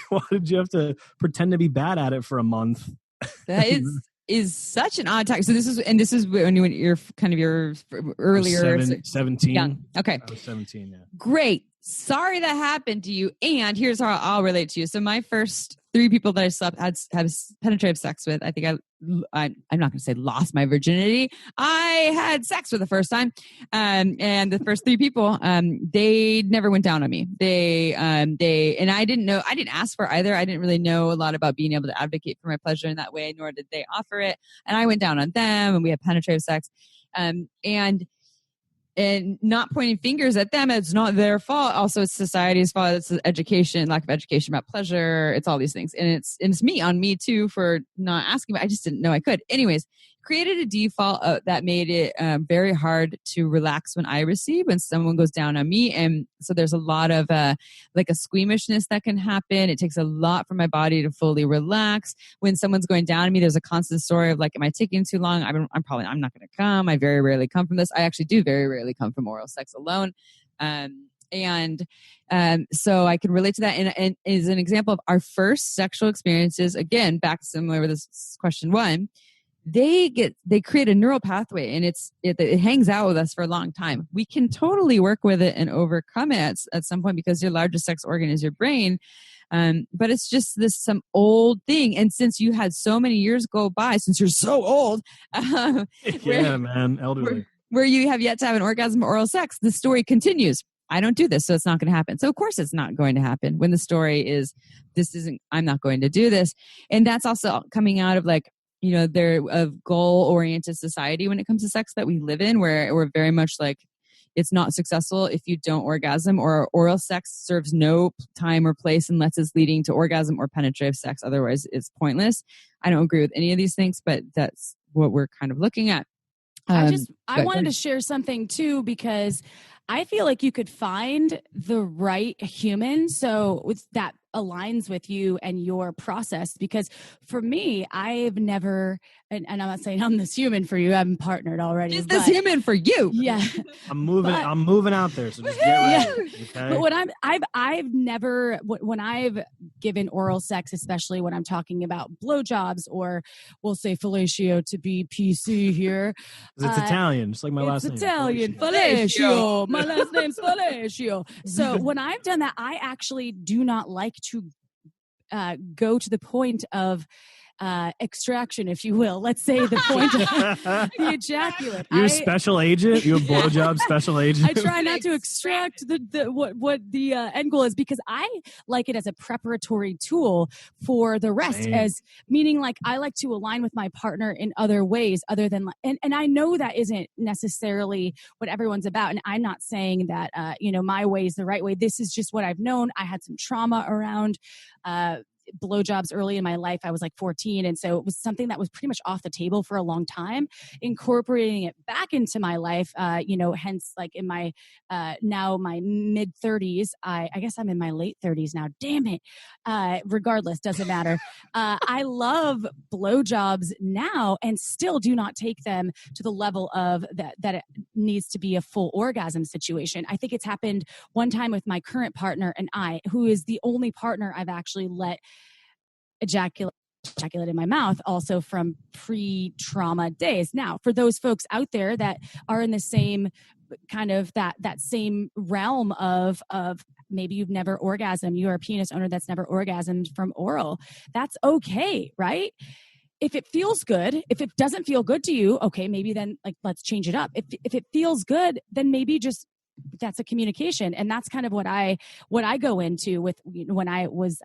Why did you have to pretend to be bad at it for a month? That is such an odd tactic. So this is when you're kind of your earlier 17. Yeah. Okay. I was 17. Yeah. Great. Sorry that happened to you. And here's how I'll relate to you. So my first 3 people that I slept have penetrative sex with, I think I'm not going to say lost my virginity. I had sex for the first time. And the first 3 people, they never went down on me. And I didn't ask for either. I didn't really know a lot about being able to advocate for my pleasure in that way, nor did they offer it. And I went down on them and we had penetrative sex. And not pointing fingers at them. It's not their fault. Also, it's society's fault. It's education, lack of education about pleasure. It's all these things. And it's me on me too for not asking, but I just didn't know I could. Anyways, created a default that made it very hard to relax when I receive, when someone goes down on me. And so there's a lot of like a squeamishness that can happen. It takes a lot for my body to fully relax. When someone's going down on me, there's a constant story of like, am I taking too long? I'm not going to come. I very rarely come from this. I actually do very rarely come from oral sex alone. So I can relate to that. And as an example of our first sexual experiences, again, back similar with this question 1, they create a neural pathway, and it hangs out with us for a long time. We can totally work with it and overcome it at some point because your largest sex organ is your brain. But it's just some old thing. And since you had so many years go by, since you're so old, elderly, where you have yet to have an orgasm or oral sex, the story continues. I don't do this, so it's not going to happen. So of course it's not going to happen when the story is, I'm not going to do this. And that's also coming out of like, they're a goal-oriented society when it comes to sex that we live in, where we're very much like, it's not successful if you don't orgasm, or oral sex serves no time or place unless it's leading to orgasm or penetrative sex. Otherwise, it's pointless. I don't agree with any of these things, but that's what we're kind of looking at. I just I wanted to share something too, because I feel like you could find the right human so that aligns with you and your process. Because for me, I've never, and I'm not saying I'm this human for you. I'm partnered already. Is this human for you? Yeah. I'm moving out there. So just get ready. Okay? But I've never, when I've given oral sex, especially when I'm talking about blowjobs, or we'll say fellatio to be PC here. It's Italian, just like my last name. It's Italian, fellatio. My last name's fellatio. So when I've done that, I actually do not like to go to the point of extraction, if you will. Let's say the point of the ejaculate. You're a special agent? You're a blowjob special agent? I try not to extract what the end goal is, because I like it as a preparatory tool for the rest. Same. As meaning, like, I like to align with my partner in other ways other than, and I know that isn't necessarily what everyone's about. And I'm not saying that, my way is the right way. This is just what I've known. I had some trauma around, blowjobs early in my life. I was like 14. And so it was something that was pretty much off the table for a long time. Incorporating it back into my life, hence like in my, now my mid 30s, I guess I'm in my late 30s now. Damn it. Regardless, doesn't matter. I love blowjobs now and still do not take them to the level of that it needs to be a full orgasm situation. I think it's happened one time with my current partner and I, who is the only partner I've actually let ejaculate in my mouth, also from pre-trauma days. Now, for those folks out there that are in the same kind of that same realm of maybe you've never orgasmed, you're a penis owner that's never orgasmed from oral, that's okay, right? If it feels good, if it doesn't feel good to you, okay, maybe then like let's change it up. If it feels good, then maybe just that's a communication. And that's kind of what I go into with, when I was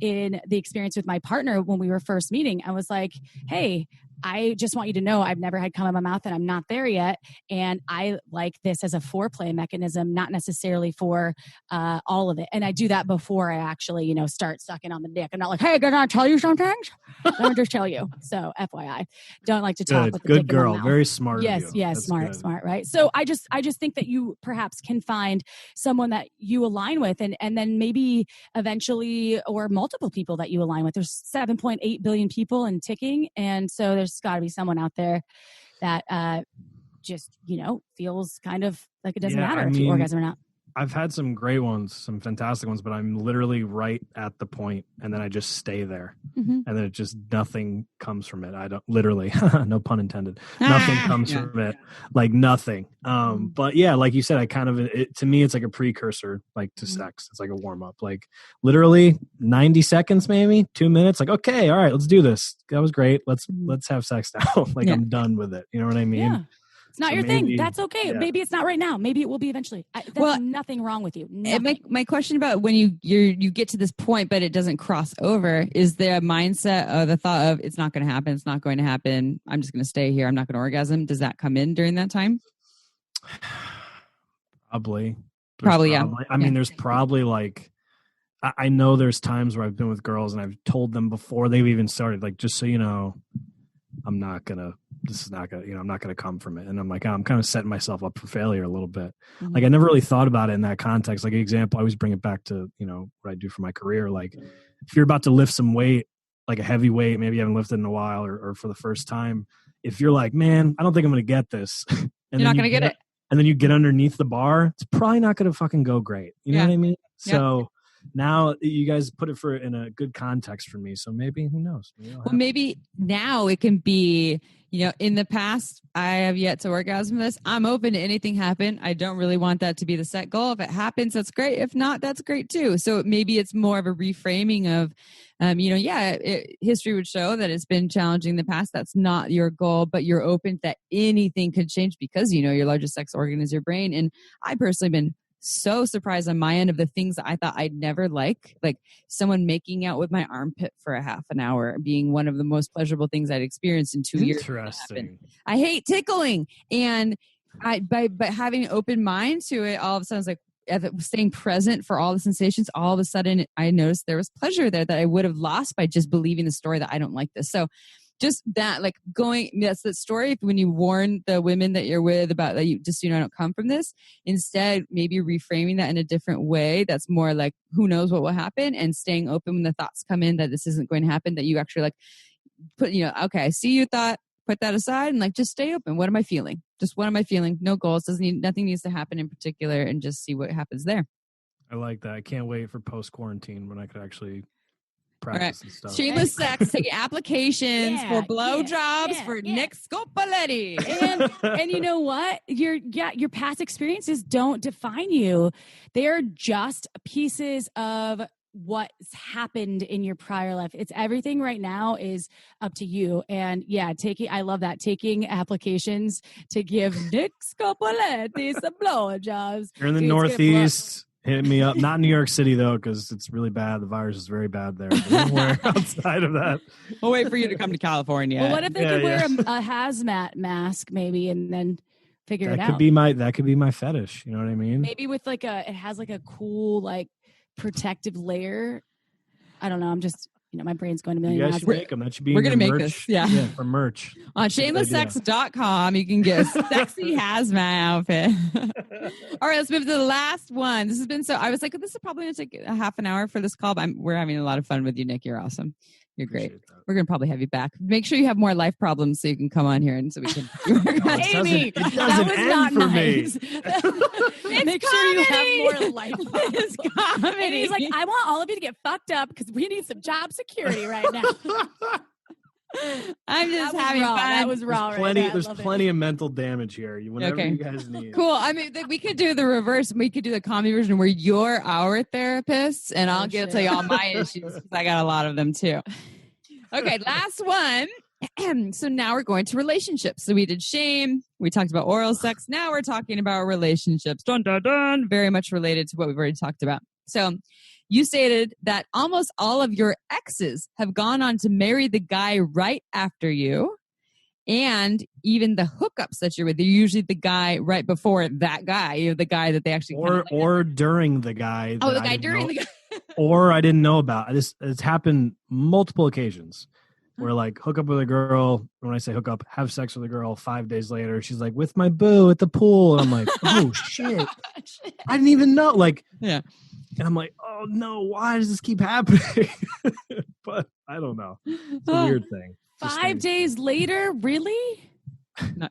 in the experience with my partner when we were first meeting. I was like, hey, I just want you to know I've never had cum in my mouth and I'm not there yet. And I like this as a foreplay mechanism, not necessarily for all of it. And I do that before I actually, start sucking on the dick. I'm not like, hey, can I tell you some things? Let me just tell you. So FYI, don't like to talk with the dick girl. in my mouth. Very smart. Yes, smart, right? So I just think that you perhaps can find someone that you align with, and then maybe eventually, or multiple people that you align with. There's 7.8 billion people and ticking. And so there's got to be someone out there that just, feels kind of like it doesn't matter if you orgasm or not. I've had some great ones, some fantastic ones, but I'm literally right at the point, and then I just stay there. Mm-hmm. And then it just, nothing comes from it. I don't, literally, no pun intended, nothing comes from it, like nothing. But yeah, like you said, I kind of, to me, it's like a precursor, like to sex. It's like a warm up, like literally 90 seconds, maybe 2 minutes. Like, okay, all right, let's do this. That was great. Let's have sex now. Like I'm done with it. You know what I mean? Yeah. It's not your thing. That's okay. Yeah. Maybe it's not right now. Maybe it will be eventually. There's nothing wrong with you. My question about when you get to this point, but it doesn't cross over, is there a mindset of the thought of it's not going to happen. It's not going to happen. I'm just going to stay here. I'm not going to orgasm. Does that come in during that time? Probably. Yeah. I mean, there's probably like, I know there's times where I've been with girls and I've told them before they've even started, like, just so you know, I'm not gonna come from it. And I'm like, I'm kind of setting myself up for failure a little bit. Mm-hmm. Like I never really thought about it in that context. Like an example, I always bring it back to, what I do for my career. Like if you're about to lift some weight, like a heavy weight, maybe you haven't lifted in a while or for the first time. If you're like, man, I don't think I'm going to get this. And you're not going to get it. And then you get underneath the bar, it's probably not going to fucking go great. You know what I mean? So now you guys put it in a good context for me. So maybe, who knows? Maybe now it can be, in the past, I have yet to orgasm this. I'm open to anything happen. I don't really want that to be the set goal. If it happens, that's great. If not, that's great too. So maybe it's more of a reframing of, history would show that it's been challenging in the past. That's not your goal, but you're open that anything could change because, your largest sex organ is your brain. And I personally been so surprised on my end of the things that I thought I'd never like someone making out with my armpit for a half an hour being one of the most pleasurable things I'd experienced in 2 years. Interesting. I hate tickling. And by having an open mind to it, all of a sudden it's like staying present for all the sensations, all of a sudden I noticed there was pleasure there that I would have lost by just believing the story that I don't like this. So just that, like that's the story. When you warn the women that you're with about that, you just, I don't come from this. Instead, maybe reframing that in a different way. That's more like, who knows what will happen, and staying open when the thoughts come in that this isn't going to happen, that you actually like put, okay, I see you thought, put that aside and like, just stay open. What am I feeling? Just what am I feeling? No goals. Nothing needs to happen in particular, and just see what happens there. I like that. I can't wait for post-quarantine when I could actually practice and stuff. Shameless sex, taking applications for blowjobs for Nick Scopoletti. And you know what? Your past experiences don't define you. They are just pieces of what's happened in your prior life. It's everything right now is up to you. And I love that, taking applications to give Nick Scopoletti some blowjobs. You're in the Northeast. Hit me up. Not New York City, though, because it's really bad. The virus is very bad there. But anywhere outside of that. We'll wait for you to come to California. Well, what if they could wear a hazmat mask, maybe, and then figure it out? That could be my fetish. You know what I mean? Maybe with it has like a cool, like, protective layer. I don't know. I'm just, my brain's going to million miles. You guys should make them. That should be. We're gonna make merch. this. Yeah, for merch on shamelesssex.com. You can get a sexy hazmat outfit. All right, let's move to the last one. This has been I was like, this is probably gonna take a half an hour for this call, but we're having a lot of fun with you, Nick. You're awesome. You're great. We're going to probably have you back. Make sure you have more life problems so you can come on here and so we can. Amy, that was not nice. Make sure you have more life problems. And he's like, I want all of you to get fucked up because we need some job security right now. I'm just having fun. That was raw. There's plenty of mental damage here. Whatever you guys need. Cool. I mean, we could do the reverse. We could do the comedy version where you're our therapist, and I'll tell you all my issues because I got a lot of them too. Okay, last one. So now we're going to relationships. So we did shame. We talked about oral sex. Now we're talking about relationships. Dun, dun, dun. Very much related to what we've already talked about. So you stated that almost all of your exes have gone on to marry the guy right after you. And even the hookups that you're with, they're usually the guy right before that guy, the guy that they actually or during the guy. Oh, the guy during the guy. Or I didn't know about. It's happened multiple occasions where like hook up with a girl. When I say hook up, have sex with a girl, 5 days later, she's like, with my boo at the pool. And I'm like, oh shit. I didn't even know. Like, yeah. And I'm like, oh no, why does this keep happening? But I don't know. It's a weird thing. 5 days later, really?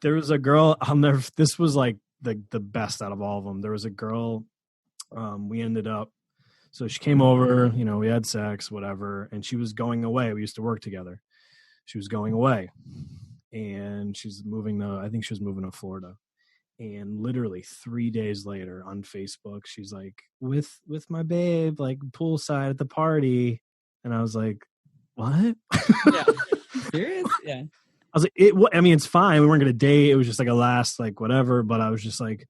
There was a girl. This was like the best out of all of them. There was a girl. We ended up. So she came over. We had sex, whatever, and she was going away. We used to work together. She was going away, and she's moving to. I think she was moving to Florida. And literally 3 days later on Facebook, she's like, with my babe, like poolside at the party. And I was like, what? Yeah. Serious? Yeah. I was like, it's fine. We weren't going to date. It was just like a last, like whatever. But I was just like,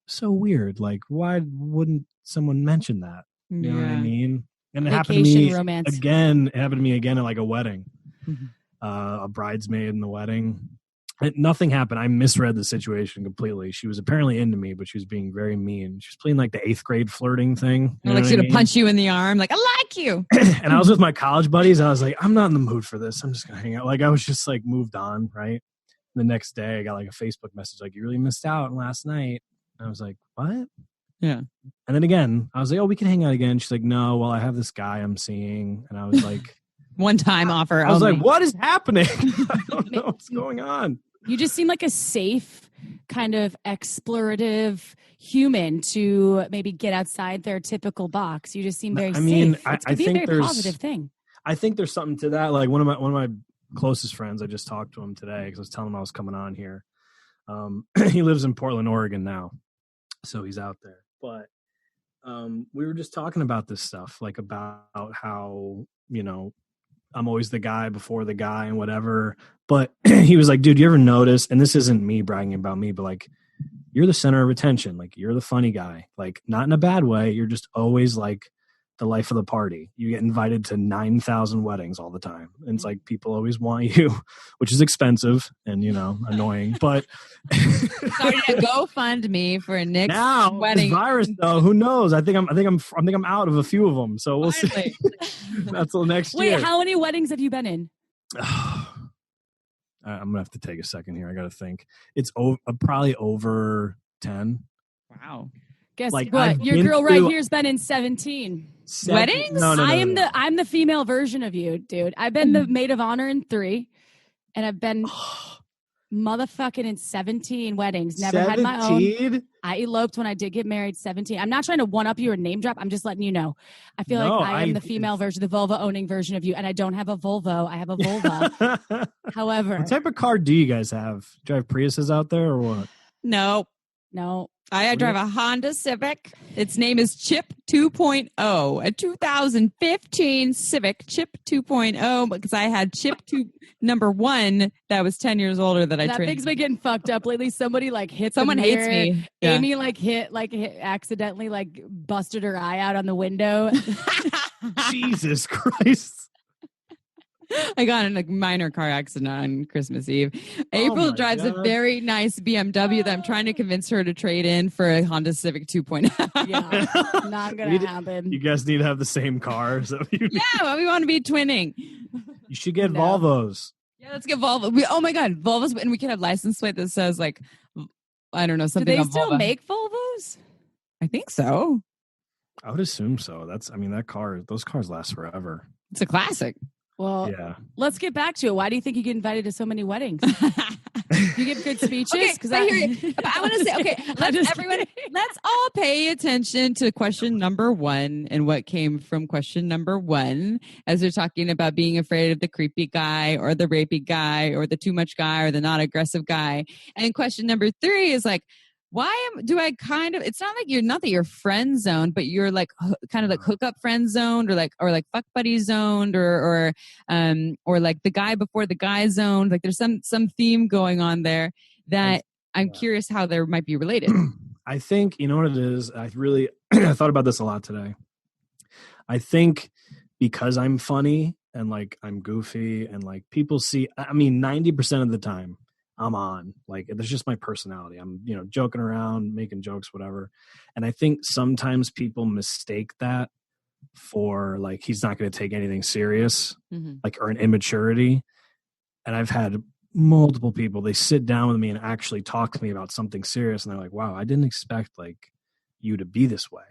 so weird. Like, why wouldn't someone mention that? You know what I mean? And it happened to me romance. again. It happened to me again at like a wedding, a bridesmaid in the wedding. Nothing happened. I misread the situation completely. She was apparently into me, but she was being very mean. She was playing like the 8th grade flirting thing. Like she's gonna punch you in the arm, like, I like you. And I was with my college buddies. I was like, I'm not in the mood for this. I'm just gonna hang out. Like I was just like moved on, right? The next day I got like a Facebook message like, you really missed out last night. And I was like, what? Yeah. And then again, I was like, oh, we can hang out again. She's like, no, well, I have this guy I'm seeing. And I was like, one-time offer. I was like, what is happening? I don't know what's going on. You just seem like a safe, kind of explorative human to maybe get outside their typical box. You just seem very safe. I think there's a very positive thing. I think there's something to that. Like one of my closest friends, I just talked to him today because I was telling him I was coming on here. He lives in Portland, Oregon now, so he's out there. But we were just talking about this stuff, like about how I'm always the guy before the guy and whatever. But he was like, dude, you ever notice, and this isn't me bragging about me, but like, you're the center of attention. Like, you're the funny guy, like not in a bad way. You're just always like the life of the party. You get invited to 9,000 weddings all the time. And it's like, people always want you, which is expensive and, annoying, but starting to GoFundMe for Nick's wedding. Virus though, who knows? I think I'm out of a few of them. So we'll see. That's till next year. Wait, how many weddings have you been in? I'm gonna have to take a second here. I gotta think. It's probably over 10. Wow. Guess Like, what? I've Your been girl right to- here's been in 17. Weddings? No. I'm the female version of you, dude. I've been the maid of honor in 3, and I've been motherfucking in 17 weddings. Never had my own. 17? I eloped when I did get married. 17. I'm not trying to one up you or name drop. I'm just letting you know. I feel No, like I am the female version, the vulva owning version of you, and I don't have a Volvo. I have a vulva. However, What type of car do you guys have? Do you have Priuses out there or what? No. I drive a Honda Civic. Its name is Chip 2.0, a 2015 Civic Chip 2.0, because I had Chip 2 number 1 that was 10 years older that I that traded. thing's been getting fucked up lately. Somebody like hit Someone the hates mirror. me. Yeah. Amy hit accidentally like busted her eye out on the window. Jesus Christ. I got in a minor car accident on Christmas Eve. April my drives a God. very nice BMW that I'm trying to convince her to trade in for a Honda Civic 2.0. Yeah, not gonna happen. You guys need to have the same car. So you Yeah, we want to be twinning. should get No. Volvos. Yeah, let's get Volvo. Oh my God, Volvos, and we can have license plate that says like, I don't know, Do something they on still Volvo. make Volvos? I think so. I would assume so. Those cars last forever. It's a classic. Well, Yeah. let's get back to it. Why do you think you get invited to so many weddings? You give good speeches? Okay, Because I hear you. But I want to say, okay, let's all pay attention to question number 1 and what came from question number 1 as they're talking about being afraid of the creepy guy or the rapey guy or the too much guy or the not aggressive guy. And question number 3 is like, it's not like you're friend zoned, but you're like kind of like hookup friend zoned or like fuck buddy zoned or like the guy before the guy zoned. Like there's some theme going on there that I'm curious how they might be related. I think, you know what it is? I really I thought about this a lot today. I think because I'm funny and like I'm goofy and like people see, 90% of the time I'm on, like, that's just my personality. I'm, joking around, making jokes, whatever. And I think sometimes people mistake that for like, he's not going to take anything serious, like, or an immaturity. And I've had multiple people, they sit down with me and actually talk to me about something serious. And they're like, wow, I didn't expect like you to be this way.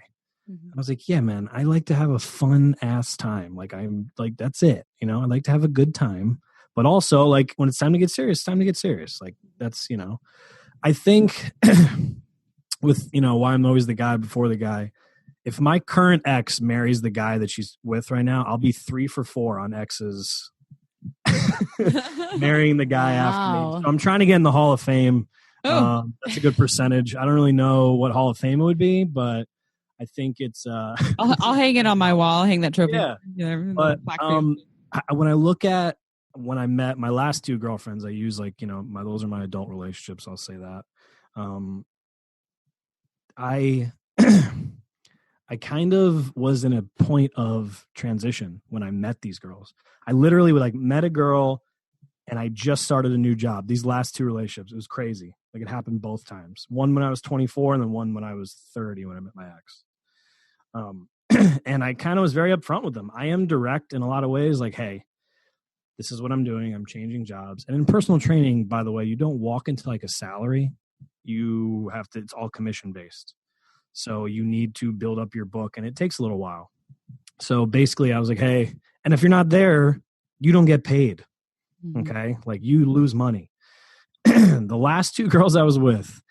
I was like, yeah, man, I like to have a fun ass time. Like, I'm like, that's it. I like to have a good time. But also, like, when it's time to get serious, it's time to get serious. Like, that's, I think with, why I'm always the guy before the guy. If my current ex marries the guy that she's with right now, I'll be 3 for 4 on exes marrying the guy after me. So I'm trying to get in the Hall of Fame. That's a good percentage. I don't really know what Hall of Fame it would be, but I think it's... I'll hang it on my wall. I'll hang that trophy. Yeah. But when I met my last 2 girlfriends, I use like, those are my adult relationships. I'll say that. I kind of was in a point of transition when I met these girls. I literally met a girl and I just started a new job. These last 2 relationships, it was crazy. Like, it happened both times. One when I was 24 and then one when I was 30 when I met my ex. And I kind of was very upfront with them. I am direct in a lot of ways. Like, hey, this is what I'm doing. I'm changing jobs. And in personal training, by the way, you don't walk into like a salary. You have to, it's all commission based. So you need to build up your book and it takes a little while. So basically I was like, hey, and if you're not there, you don't get paid. Okay. Like, you lose money. The last 2 girls I was with,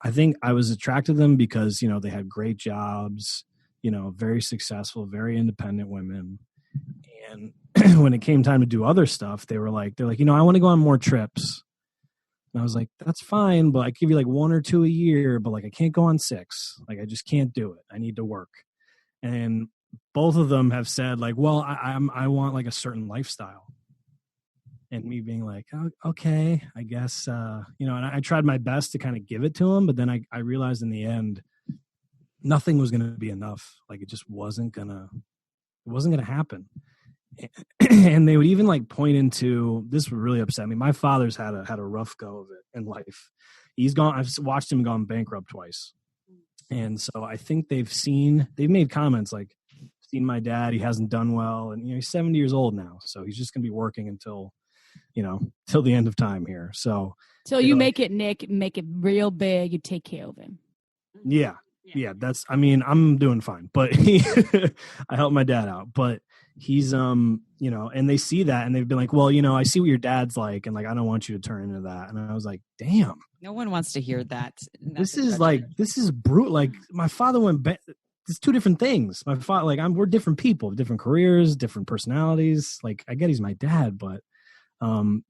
I think I was attracted to them because, they had great jobs, very successful, very independent women. And when it came time to do other stuff, they're like, I want to go on more trips. And I was like, that's fine, but I give you like 1 or 2 a year, but like, I can't go on 6. Like, I just can't do it. I need to work. And both of them have said like, well, I want like a certain lifestyle. And me being like, oh, okay, I guess, and I tried my best to kind of give it to them, but then I realized in the end, nothing was going to be enough. Like, it just wasn't going to happen. And they would even like point into, this would really upset me. My father's had a rough go of it in life. I've watched him gone bankrupt twice. And so I think they've made comments like, seen my dad, he hasn't done well. And, he's 70 years old now. So he's just going to be working until till the end of time here. So till you make it, Nick, make it real big. You take care of him. Yeah. I'm doing fine, but I help my dad out, but he's, and they see that and they've been like, well, I see what your dad's like. And like, I don't want you to turn into that. And I was like, damn, No one wants to hear that. this is brutal. Like my father went back. It's two different things. My father, like we're different people, different careers, different personalities. Like I get he's my dad, but,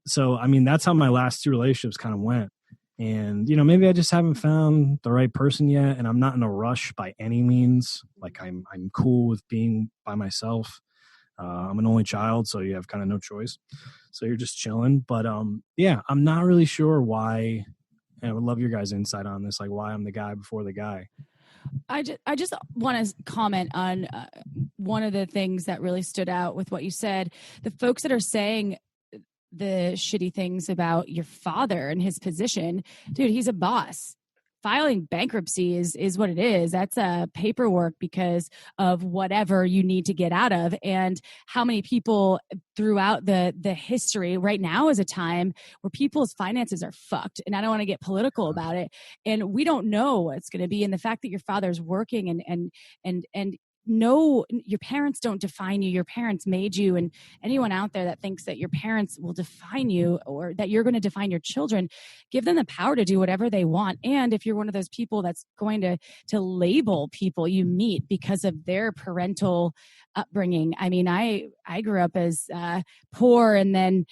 so, that's how my last two relationships kind of went. And, maybe I just haven't found the right person yet. And I'm not in a rush by any means. Like I'm cool with being by myself. I'm an only child, so you have kind of no choice. So you're just chilling. But I'm not really sure why. And I would love your guys' insight on this, like why I'm the guy before the guy. I just want to comment on one of the things that really stood out with what you said. The folks that are saying the shitty things about your father and his position, dude, he's a boss. Filing bankruptcy is what it is. That's paperwork because of whatever you need to get out of. And how many people throughout the history right now is a time where people's finances are fucked. And I don't want to get political about it. And we don't know what's going to be. And the fact that your father's working and no, your parents don't define you. Your parents made you. And anyone out there that thinks that your parents will define you or that you're going to define your children, give them the power to do whatever they want. And if you're one of those people that's going to label people you meet because of their parental upbringing. I grew up as poor and then,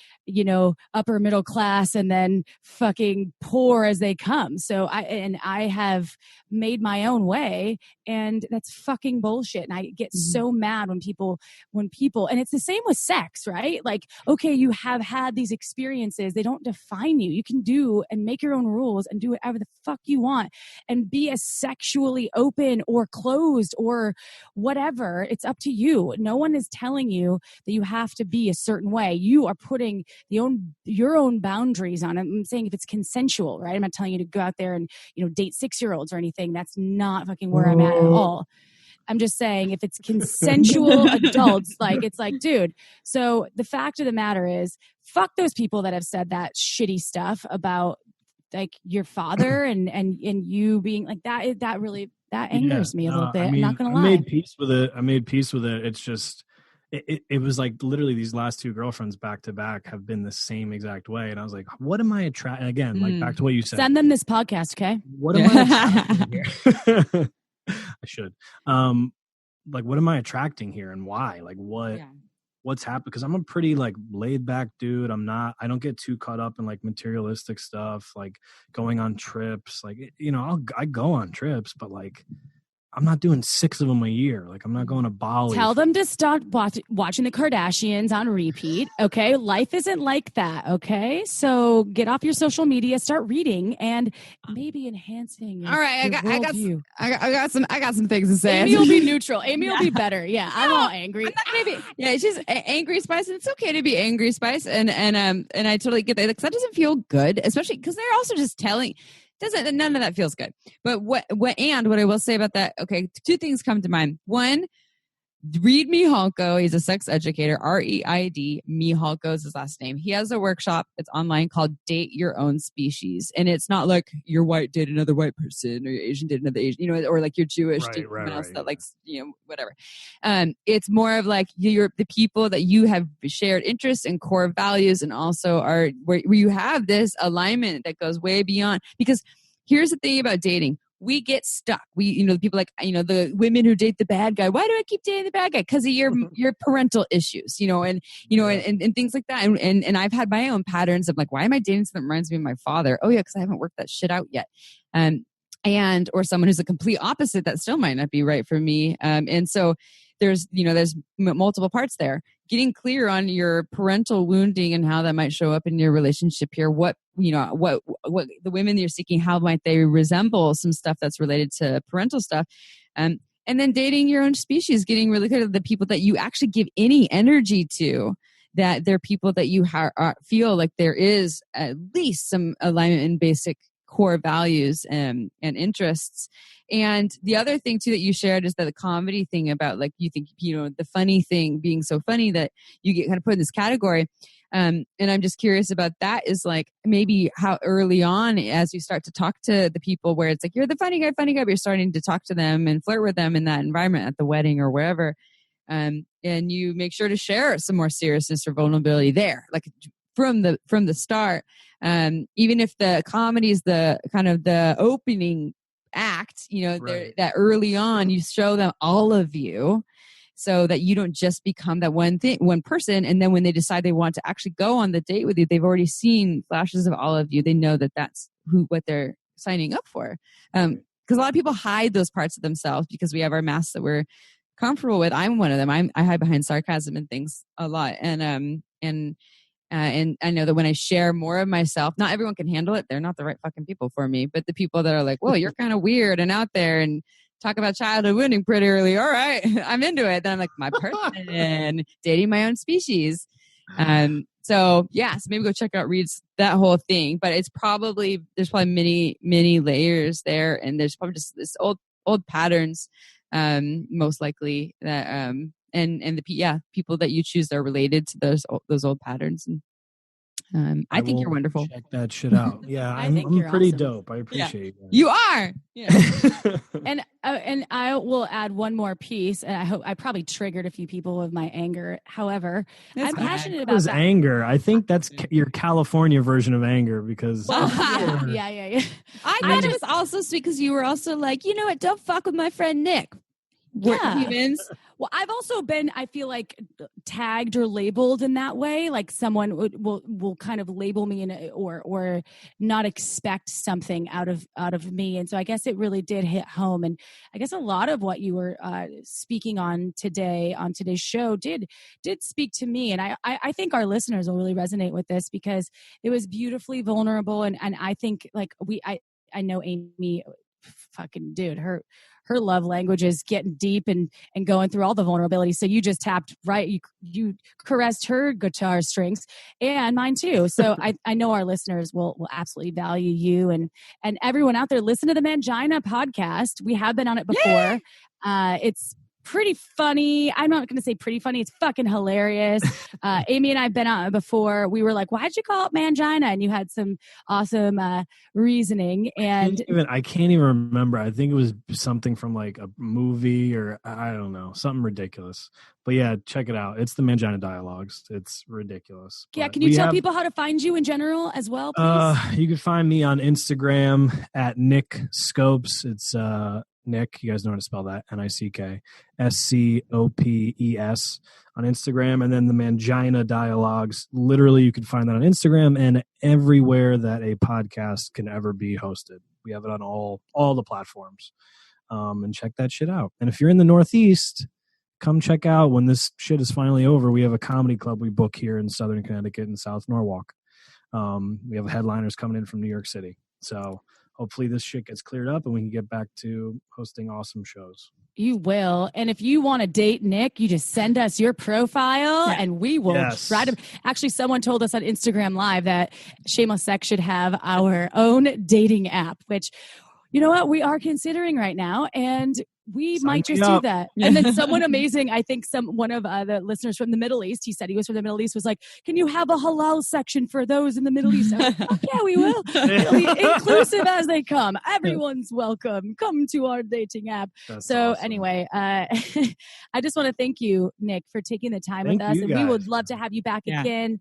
upper middle class and then fucking poor as they come. So I have made my own way, and that's fucking bullshit. And I get so mad when people, and it's the same with sex, right? Like, okay, you have had these experiences. They don't define you. You can do and make your own rules and do whatever the fuck you want and be as sexually open or closed or whatever. It's up to you. No one is telling you that you have to be a certain way. You are putting your own boundaries on it. I'm saying if it's consensual, right? I'm not telling you to go out there and, date 6-year-olds or anything. That's not fucking where I'm at all. I'm just saying if it's consensual adults, like it's like, dude. So the fact of the matter is, fuck those people that have said that shitty stuff about like your father and you being like that. That angers me a little bit. I'm not gonna lie. I made peace with it. It's just it was like literally these last two girlfriends back to back have been the same exact way, and I was like, what am I attracting? Again, like back to what you said. Send them this podcast, okay? What am I attracting here? I should. Like, what am I attracting here, and why? Like, what? Yeah. What's happened? Because I'm a pretty like laid back dude. I don't get too caught up in like materialistic stuff, like going on trips. Like, I go on trips, but like I'm not doing 6 of them a year. Like I'm not going to Bali. Tell them to stop watching the Kardashians on repeat. Okay. Life isn't like that. Okay. So get off your social media, start reading and maybe enhancing. All right. I got some things to say. Amy will be neutral. Amy will be better. Yeah. I'm all angry. I'm not gonna be, yeah. She's angry spice. And it's okay to be angry spice. And I totally get that. Because that doesn't feel good, especially because they're also just telling. None of that feels good. But what I will say about that, okay, 2 things come to mind. One, Reid Mihalko, he's a sex educator, REID, Mihalko is his last name. He has a workshop, it's online, called Date Your Own Species. And it's not like you're white, date another white person, or you're Asian, date another Asian, or like you're Jewish, date someone else that likes, whatever. It's more of like you're the people that you have shared interests and core values, and also are where you have this alignment that goes way beyond. Because here's the thing about dating. We get stuck. The people like, the women who date the bad guy. Why do I keep dating the bad guy? Because of your parental issues, and things like that. And I've had my own patterns of like, why am I dating someone that reminds me of my father? Oh yeah, because I haven't worked that shit out yet. Or someone who's a complete opposite that still might not be right for me. And so there's multiple parts there. Getting clear on your parental wounding and how that might show up in your relationship here. What the women you're seeking, how might they resemble some stuff that's related to parental stuff? And then dating your own species, getting really clear to the people that you actually give any energy to, that they're people that you feel like there is at least some alignment in basic core values and interests. And the other thing too that you shared is that the comedy thing about like you think the funny thing being so funny that you get kind of put in this category. And I'm just curious about that, is like maybe how early on, as you start to talk to the people where it's like, you're the funny guy, but you're starting to talk to them and flirt with them in that environment at the wedding or wherever. And you make sure to share some more seriousness or vulnerability there, like from the start. Even if the comedy is the kind of the opening act, Right. that early on you show them all of you, so that you don't just become that one person. And then when they decide they want to actually go on the date with you, they've already seen flashes of all of you. They know that that's what they're signing up for. Because a lot of people hide those parts of themselves because we have our masks that we're comfortable with. I'm one of them. I hide behind sarcasm and things a lot. And I know that when I share more of myself, not everyone can handle it. They're not the right fucking people for me. But the people that are like, well, you're kind of weird and out there and talk about childhood wounding pretty early. All right, I'm into it. Then I'm like, my person, dating my own species. So maybe go check out Reed's, that whole thing. But there's probably many layers there, and there's probably just this old patterns, most likely that and the people that you choose are related to those old patterns. And I think you're wonderful. Check that shit out. Yeah, I'm pretty awesome. dope. I appreciate that. You are. Yeah. And I will add one more piece, and I hope I probably triggered a few people with my anger. However, I'm passionate about that. Anger. I think that's your California version of anger, because yeah. I thought it was also sweet because you were also like, you know what? Don't fuck with my friend Nick. Yeah. Humans. Well, I've also been, I feel like, tagged or labeled in that way. Like someone will kind of label me or not expect something out of me. And so I guess it really did hit home. And I guess a lot of what you were speaking on today's show did speak to me. And I think our listeners will really resonate with this because it was beautifully vulnerable. And I think like I know Amy, fucking dude, her love language is getting deep and going through all the vulnerability. So you just tapped right. You caressed her guitar strings and mine too. So I know our listeners will absolutely value you and everyone out there. Listen to the Mangina podcast. We have been on it before. It's pretty funny. I'm not going to say pretty funny. It's fucking hilarious. Amy and I have been on it before. We were like, why'd you call it Mangina? And you had some awesome reasoning. And I can't even remember. I think it was something from like a movie or I don't know, something ridiculous. But yeah, check it out. It's the Mangina Dialogues. It's ridiculous. Yeah, can you tell people how to find you in general as well, please? You can find me on Instagram at Nick Scopes. It's Nick, you guys know how to spell that, Nick Scopes on Instagram, and then the Mangina Dialogues. Literally, you can find that on Instagram and everywhere that a podcast can ever be hosted. We have it on all the platforms, and check that shit out. And if you're in the Northeast, come check out when this shit is finally over. We have a comedy club we book here in Southern Connecticut and South Norwalk. We have headliners coming in from New York City, so hopefully this shit gets cleared up and we can get back to hosting awesome shows. You will. And if you want to date Nick, you just send us your profile and we will try to. Actually, someone told us on Instagram Live that Shameless Sex should have our own dating app, which, you know what, we are considering right now. And we might just do that. And then someone amazing, I think one of the listeners from the Middle East, he said he was from the Middle East, was like, can you have a halal section for those in the Middle East? I was like, fuck yeah, we will. It'll be inclusive as they come. Everyone's welcome. Come to our dating app. That's awesome. Anyway, I just want to thank you, Nick, for taking the time with us. And we would love to have you back again.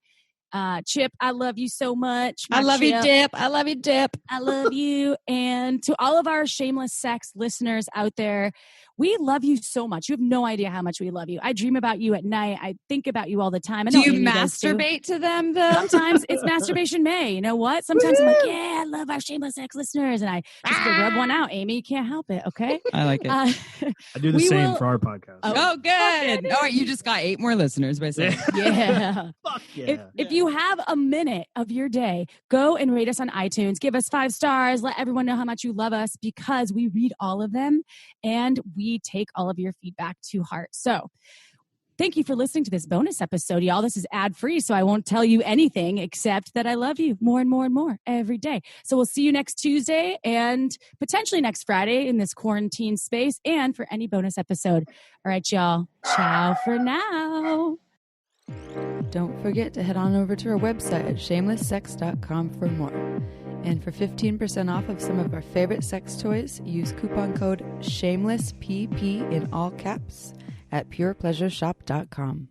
Chip, I love you so much. I love you, Dip. I love you, Dip. I love you. And to all of our Shameless Sex listeners out there, we love you so much. You have no idea how much we love you. I dream about you at night. I think about you all the time. Do you masturbate to them, though? Sometimes it's Masturbation May. You know what? Sometimes I'm like, yeah, I love our Shameless Sex listeners. And I just rub one out. Amy, you can't help it, okay? I like it. I do the same for our podcast. Oh, good. All right, you just got 8 more listeners by saying. Yeah. Fuck yeah. If you have a minute of your day, go and rate us on iTunes. Give us 5 stars. Let everyone know how much you love us because we read all of them and we take all of your feedback to heart. So thank you for listening to this bonus episode, y'all. This is ad-free, so I won't tell you anything except that I love you more and more and more every day. So we'll see you next Tuesday and potentially next Friday in this quarantine space and for any bonus episode. All right, y'all. Ciao for now. Don't forget to head on over to our website at shamelesssex.com for more. And for 15% off of some of our favorite sex toys, use coupon code SHAMELESSPP in all caps at purepleasureshop.com.